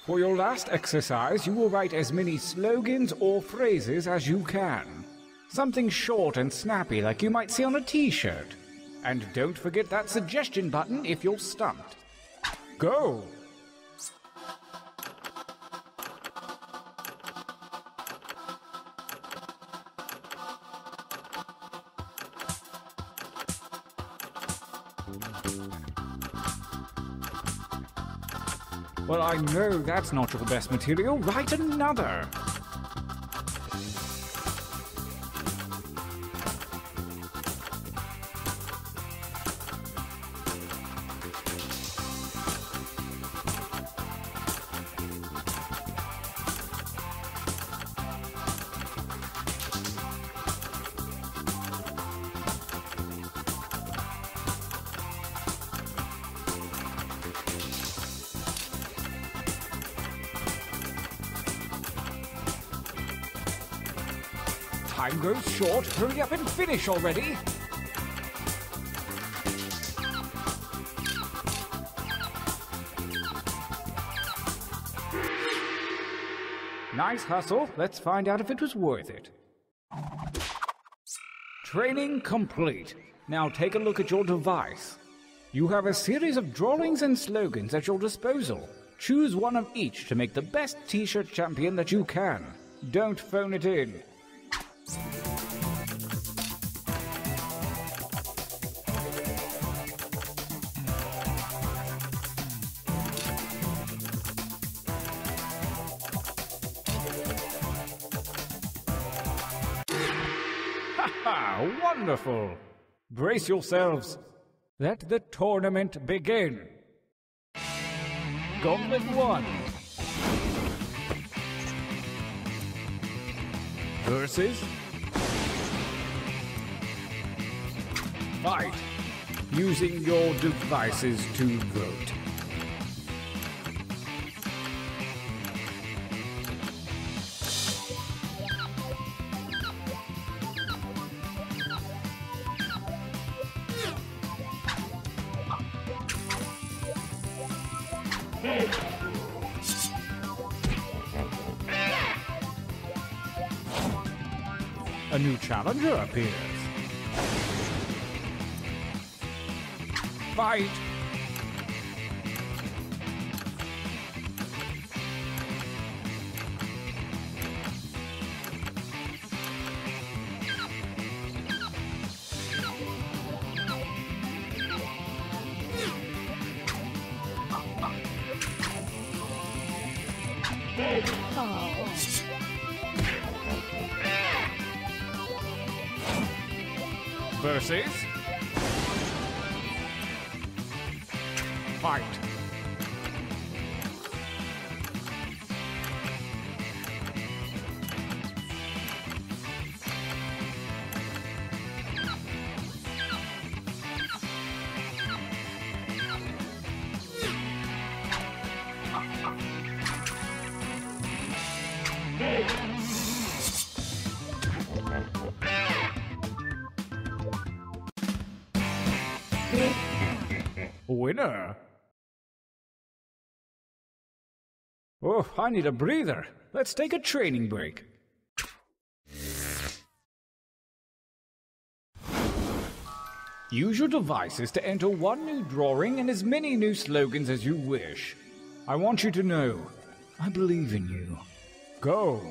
For your last exercise, you will write as many slogans or phrases as you can. Something short and snappy like you might see on a t-shirt. And don't forget that suggestion button if you're stumped. Go! Well, I know that's not your best material. Write another. Time grows short. Hurry up and finish already. Nice hustle. Let's find out if it was worth it. Training complete. Now take a look at your device. You have a series of drawings and slogans at your disposal. Choose one of each to make the best t-shirt champion that you can. Don't phone it in. Ha! Wonderful! Brace yourselves. Let the tournament begin. Gauntlet 1. Versus. Fight. Using your devices to vote. A new challenger appears. Fight! Versus. Fight. Winner. Oh, I need a breather. Let's take a training break. Use your devices to enter one new drawing and as many new slogans as you wish. I want you to know, I believe in you. Go.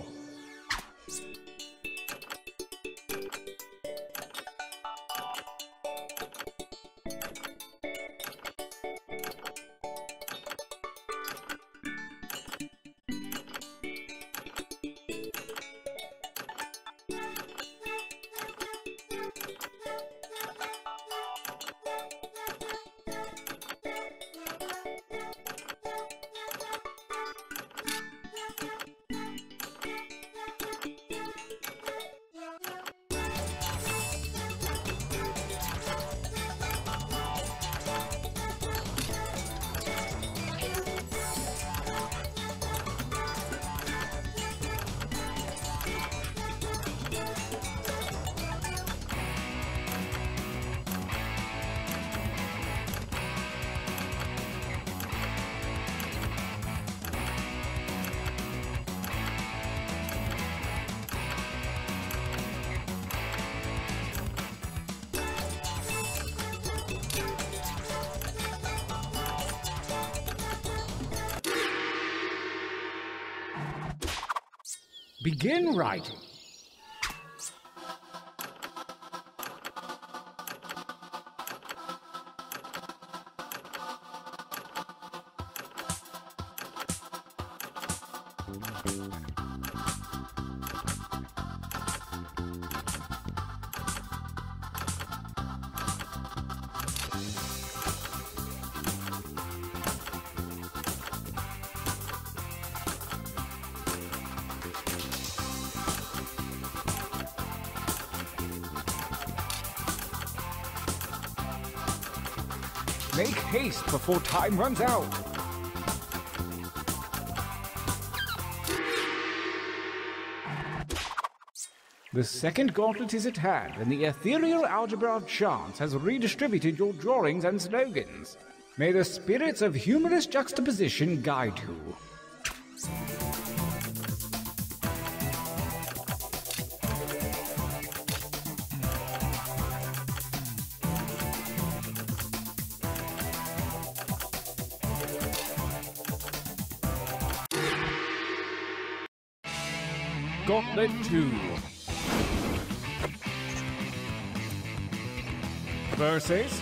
Begin writing. Make haste before time runs out. The second gauntlet is at hand, and the ethereal algebra of chance has redistributed your drawings and slogans. May the spirits of humorous juxtaposition guide you. Gauntlet 2. Versus...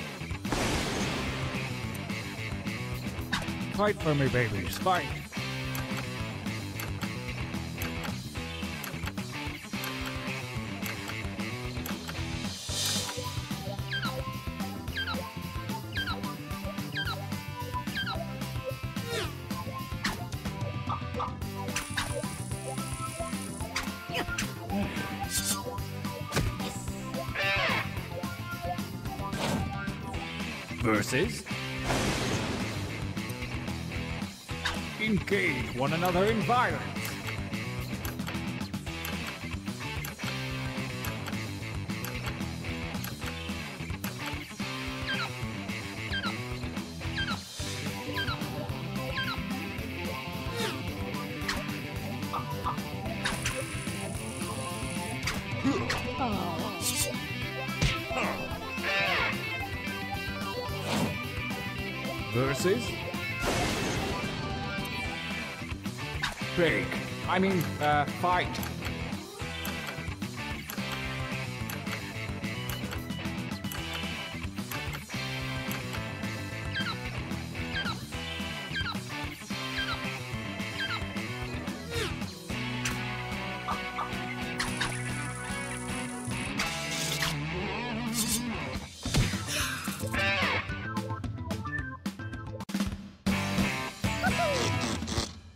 Fight for me, babies, fight! Versus... Engage one another in violence. Versus... fight.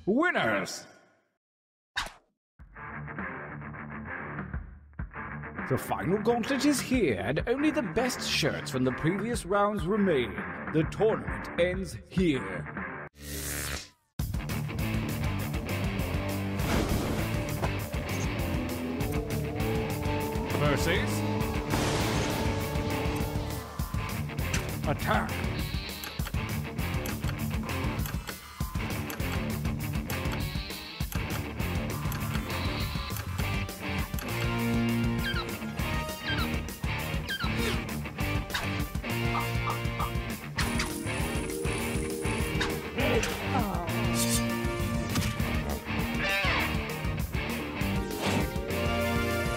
Winners! The final gauntlet is here, and only the best shirts from the previous rounds remain. The tournament ends here. Versus... Attack!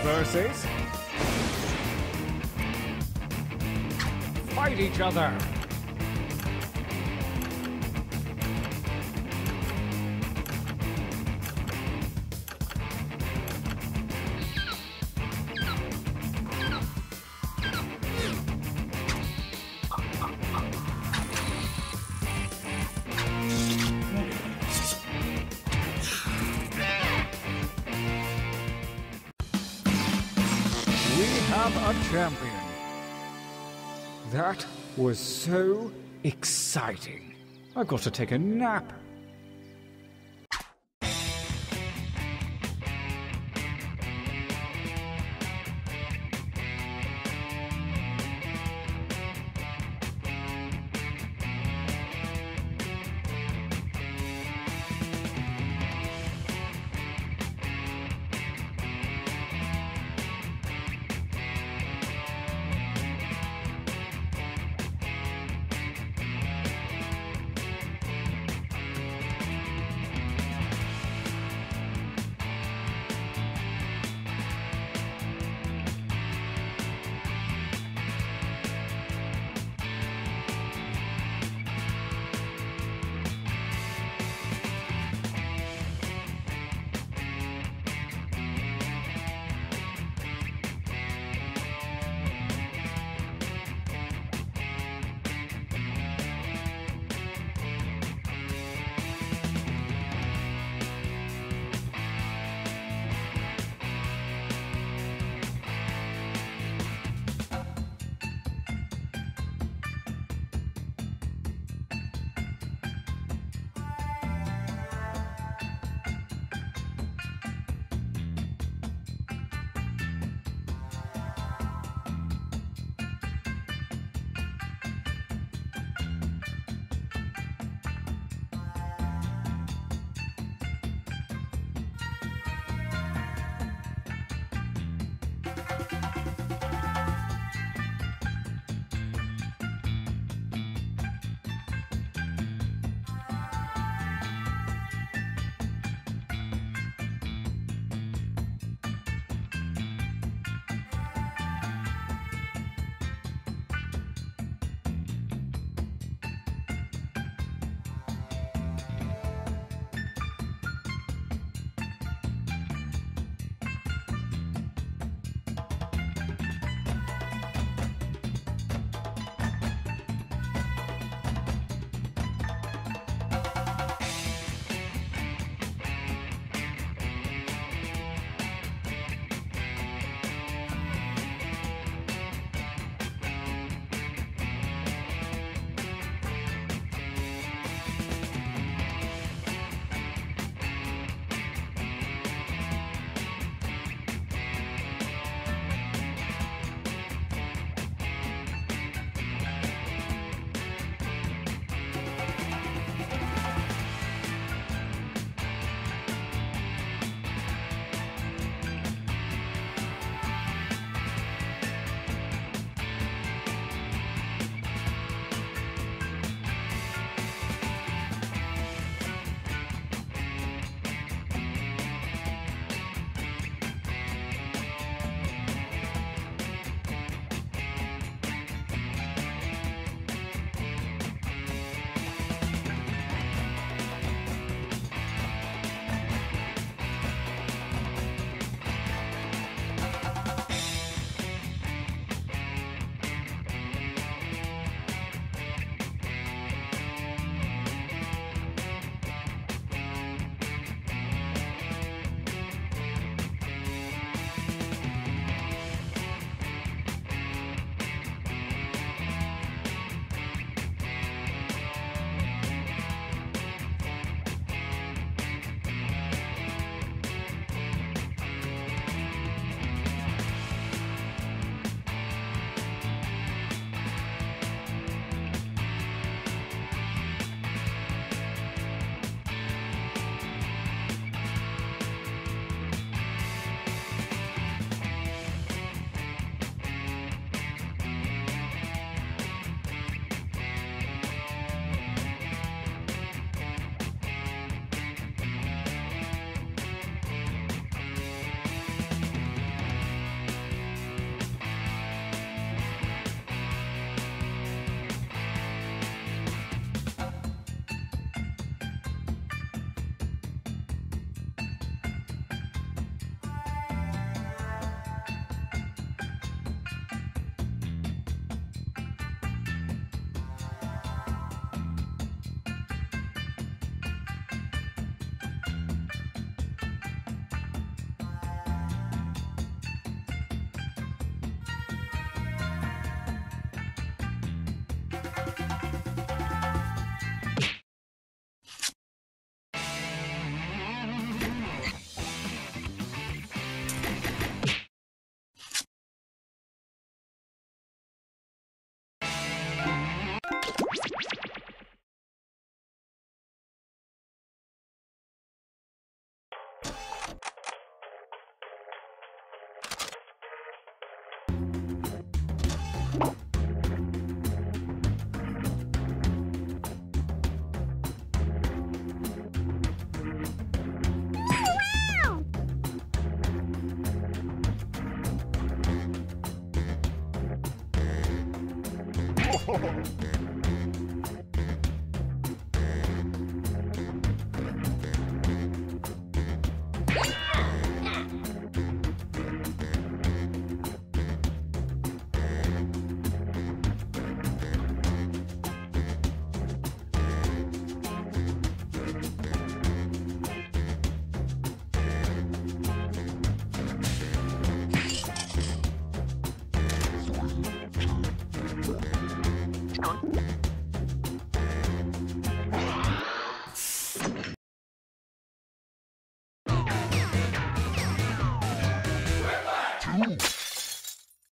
Versus... Fight each other! A champion. That was so exciting. I've got to take a nap.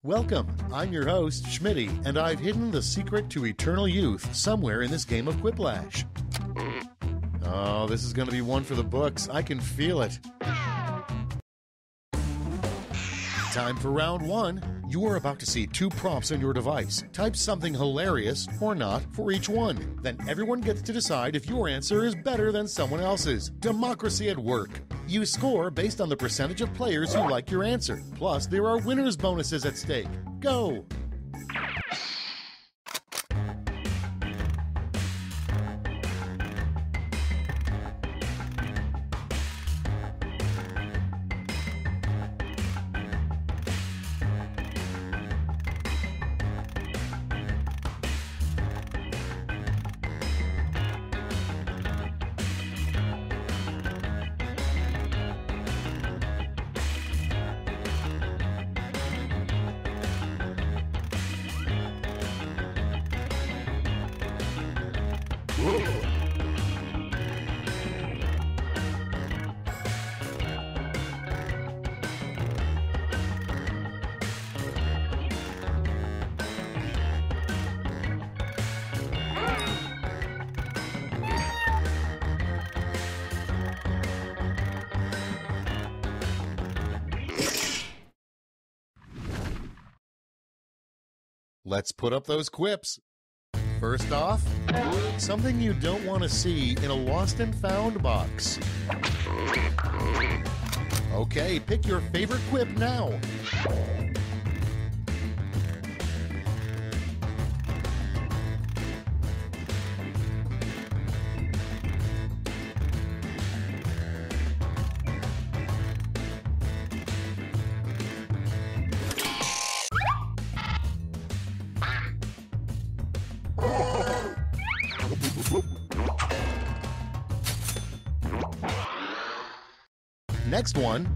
Welcome, I'm your host, Schmitty, and I've hidden the secret to eternal youth somewhere in this game of Quiplash. Oh, this is going to be one for the books. I can feel it. Time for round one. You are about to see two prompts on your device. Type something hilarious or not for each one. Then everyone gets to decide if your answer is better than someone else's. Democracy at work. You score based on the percentage of players who like your answer. Plus, there are winners' bonuses at stake. Go! Let's put up those quips. First off, something you don't want to see in a lost and found box. Okay, pick your favorite quip now. Next one,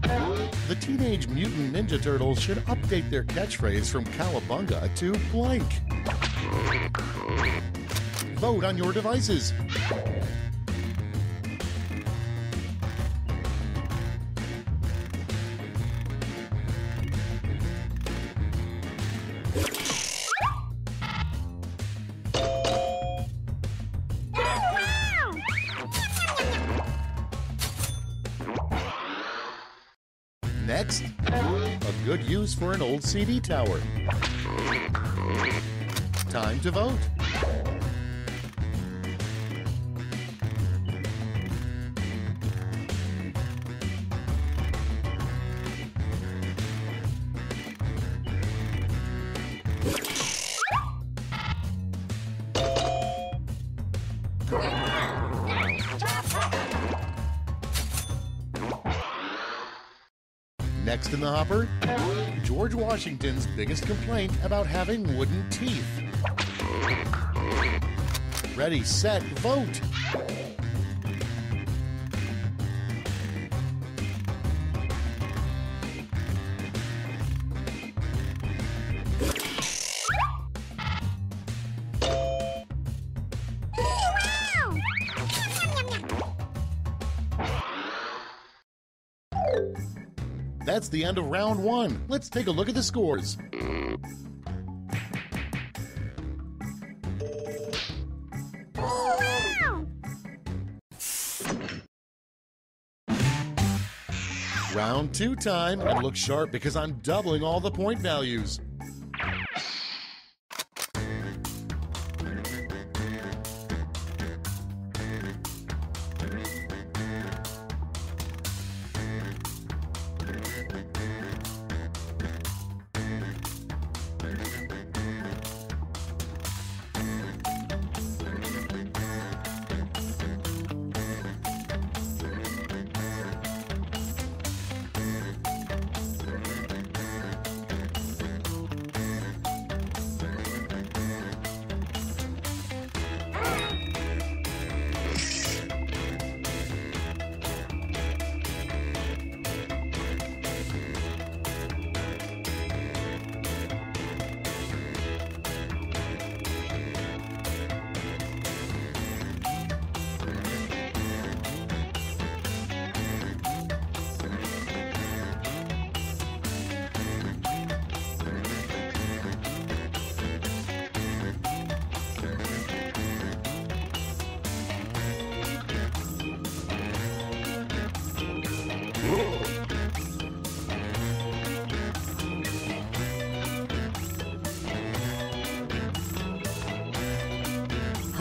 the Teenage Mutant Ninja Turtles should update their catchphrase from Cowabunga to blank. Vote on your devices. Next, a good use for an old CD tower. Time to vote. Next in the hopper, George Washington's biggest complaint about having wooden teeth. Ready, set, vote! That's the end of round one. Let's take a look at the scores. Round two time, and look sharp because I'm doubling all the point values.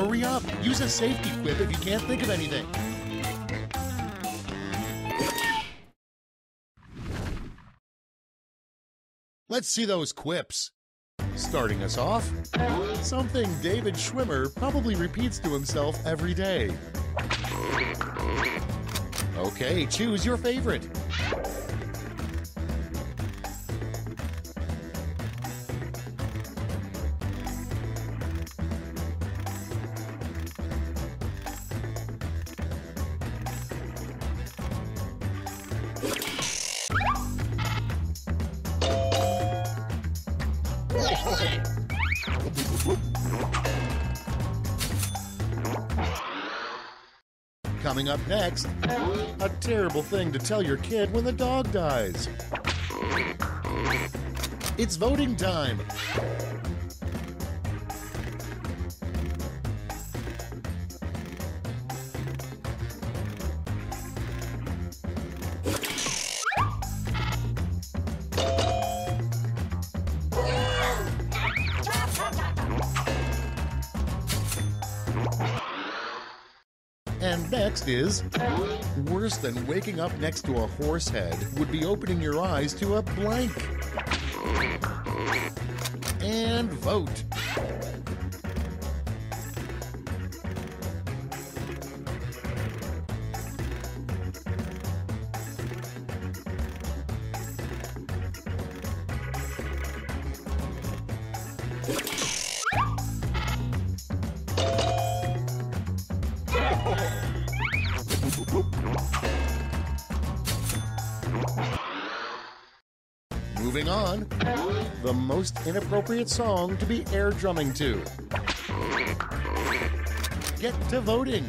Hurry up! Use a safety quip if you can't think of anything. Let's see those quips. Starting us off, something David Schwimmer probably repeats to himself every day. Okay, choose your favorite. Coming up next, a terrible thing to tell your kid when the dog dies. It's voting time. And next is, worse than waking up next to a horse head would be opening your eyes to a blank. And vote. Moving on, the most inappropriate song to be air drumming to. Get to voting.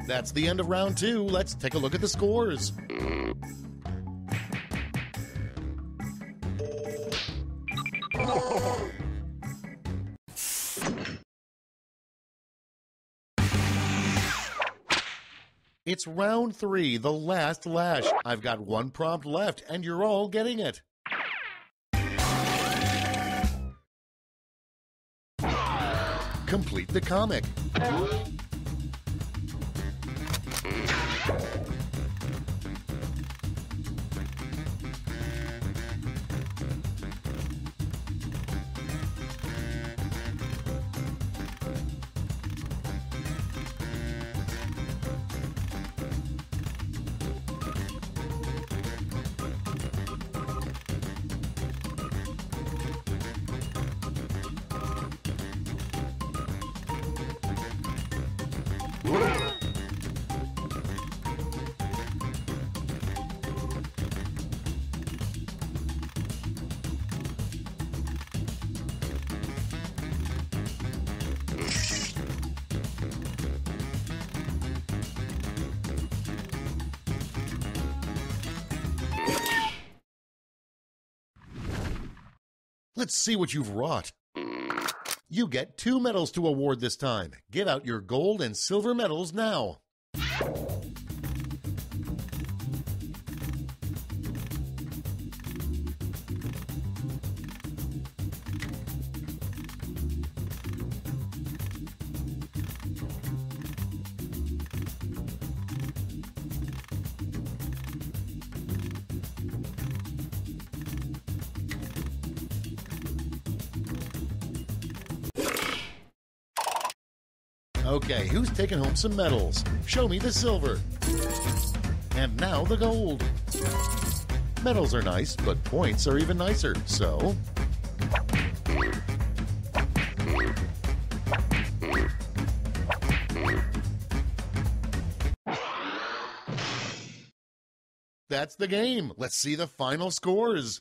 That's the end of round 2. Let's take a look at the scores. It's round 3, the last lash. I've got one prompt left, and you're all getting it. Complete the comic. Let's see what you've wrought. You get 2 medals to award this time. Get out your gold and silver medals now. Okay, who's taking home some medals? Show me the silver. And now the gold. Medals are nice, but points are even nicer, so... That's the game. Let's see the final scores.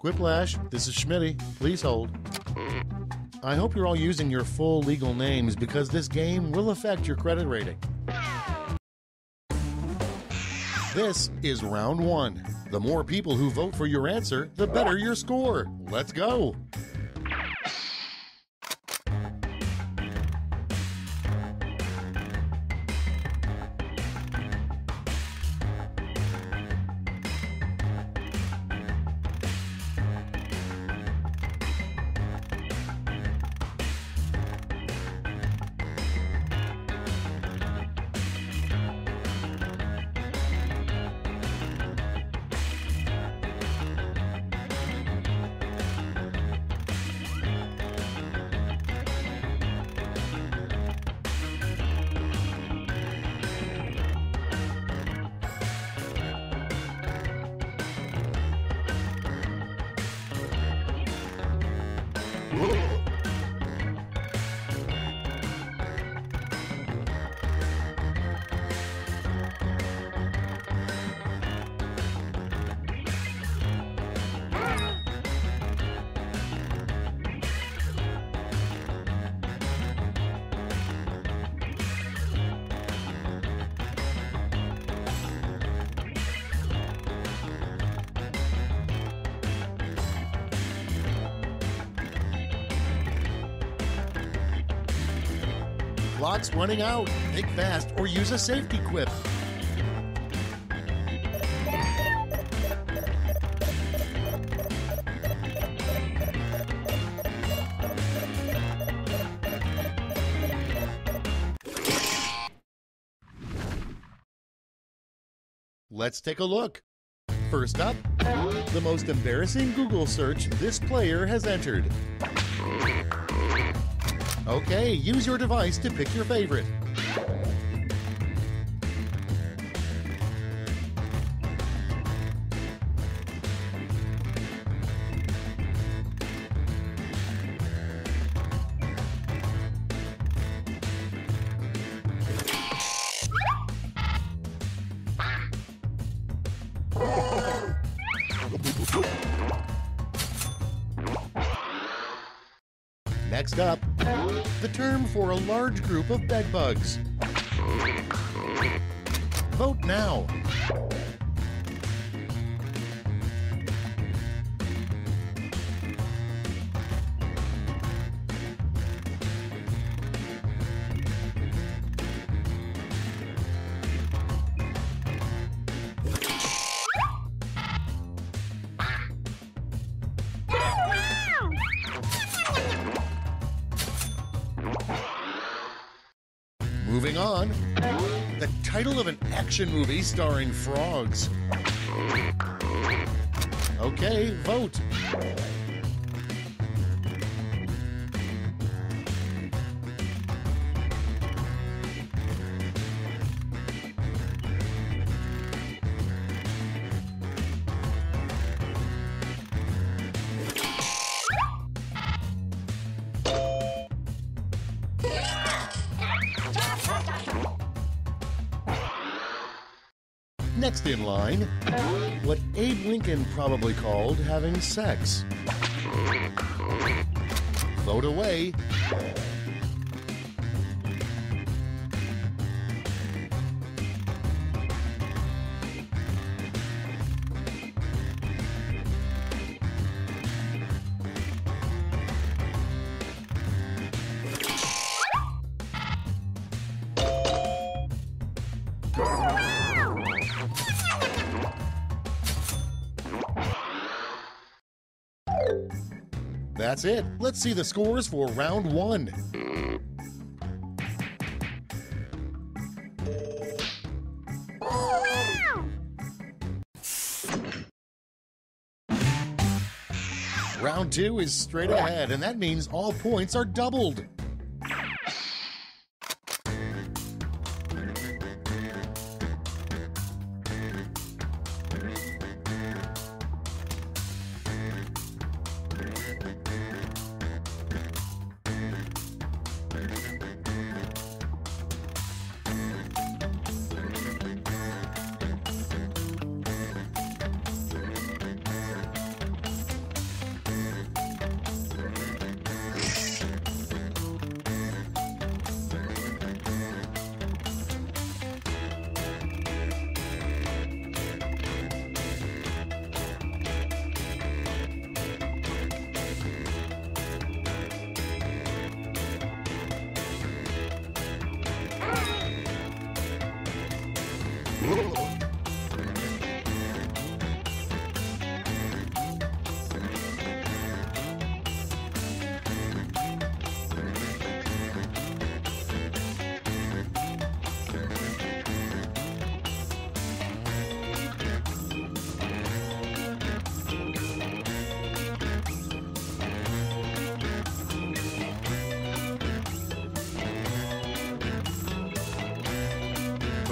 Quiplash, this is Schmitty. Please hold. I hope you're all using your full legal names because this game will affect your credit rating. This is round one. The more people who vote for your answer, the better your score. Let's go. Clock's running out. Think fast or use a safety quip. Let's take a look. First up, the most embarrassing Google search this player has entered. Okay, use your device to pick your favorite. Next up, the term for a large group of bedbugs. Vote now. Moving on, the title of an action movie starring frogs. Okay, vote. Next in line, what Abe Lincoln probably called having sex. Vote away. That's it. Let's see the scores for round one. Round two is straight ahead, and that means all points are doubled.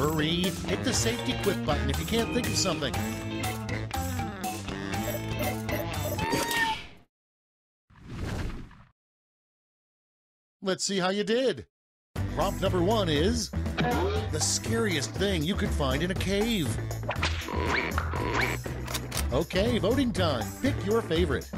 Hurry! Hit the safety quit button if you can't think of something. Let's see how you did. Prompt number 1 is the scariest thing you could find in a cave. Okay, voting time. Pick your favorite.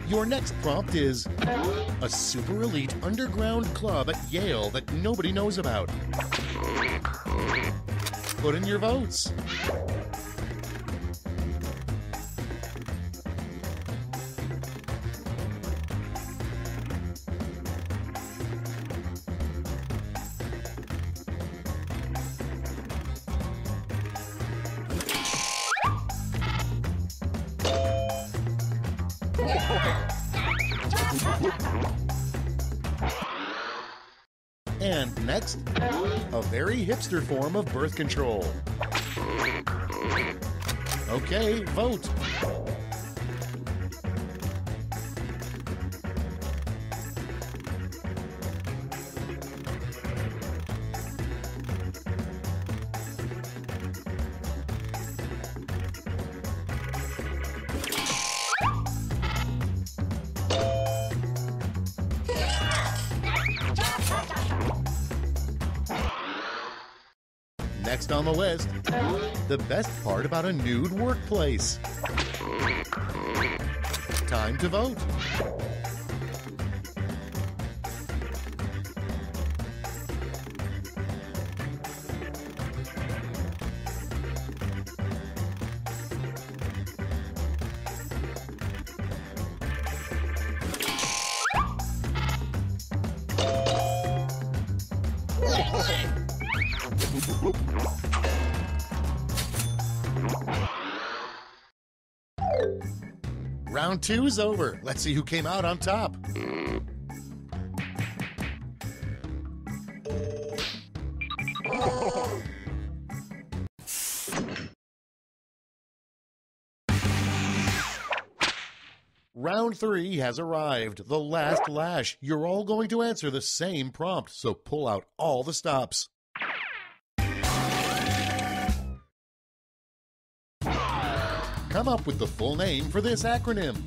Your next prompt is a super elite underground club at Yale that nobody knows about. Put in your votes. And next, a very hipster form of birth control. Okay, vote. Next on the list, the best part about a nude workplace. Time to vote. Round 2 is over. Let's see who came out on top. Round 3 has arrived. The last lash. You're all going to answer the same prompt, so pull out all the stops. Come up with the full name for this acronym.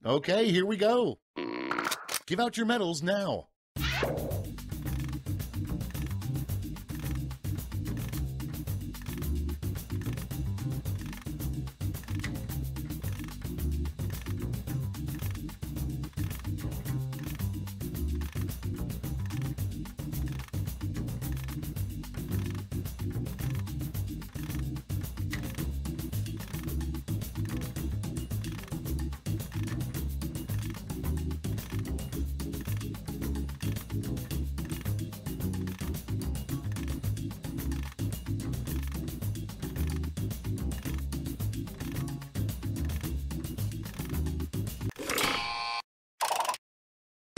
Okay, here we go. Give out your medals now.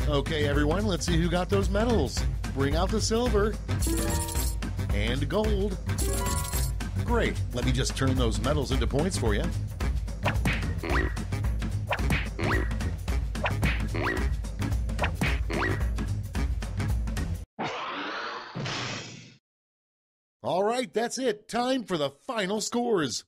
Okay, everyone, let's see who got those medals. Bring out the silver and gold. Great. Let me just turn those medals into points for you. All right, that's it. Time for the final scores.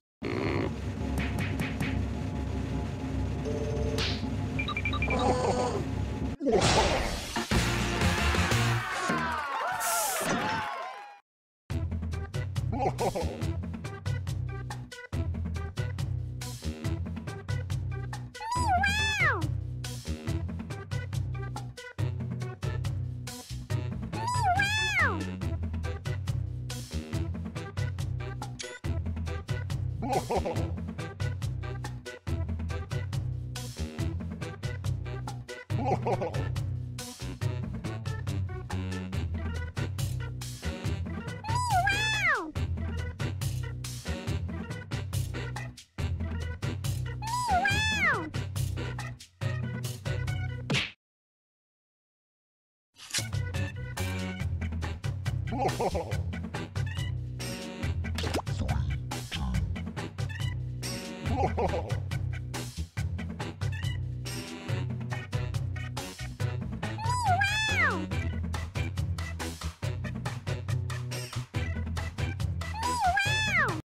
Oh!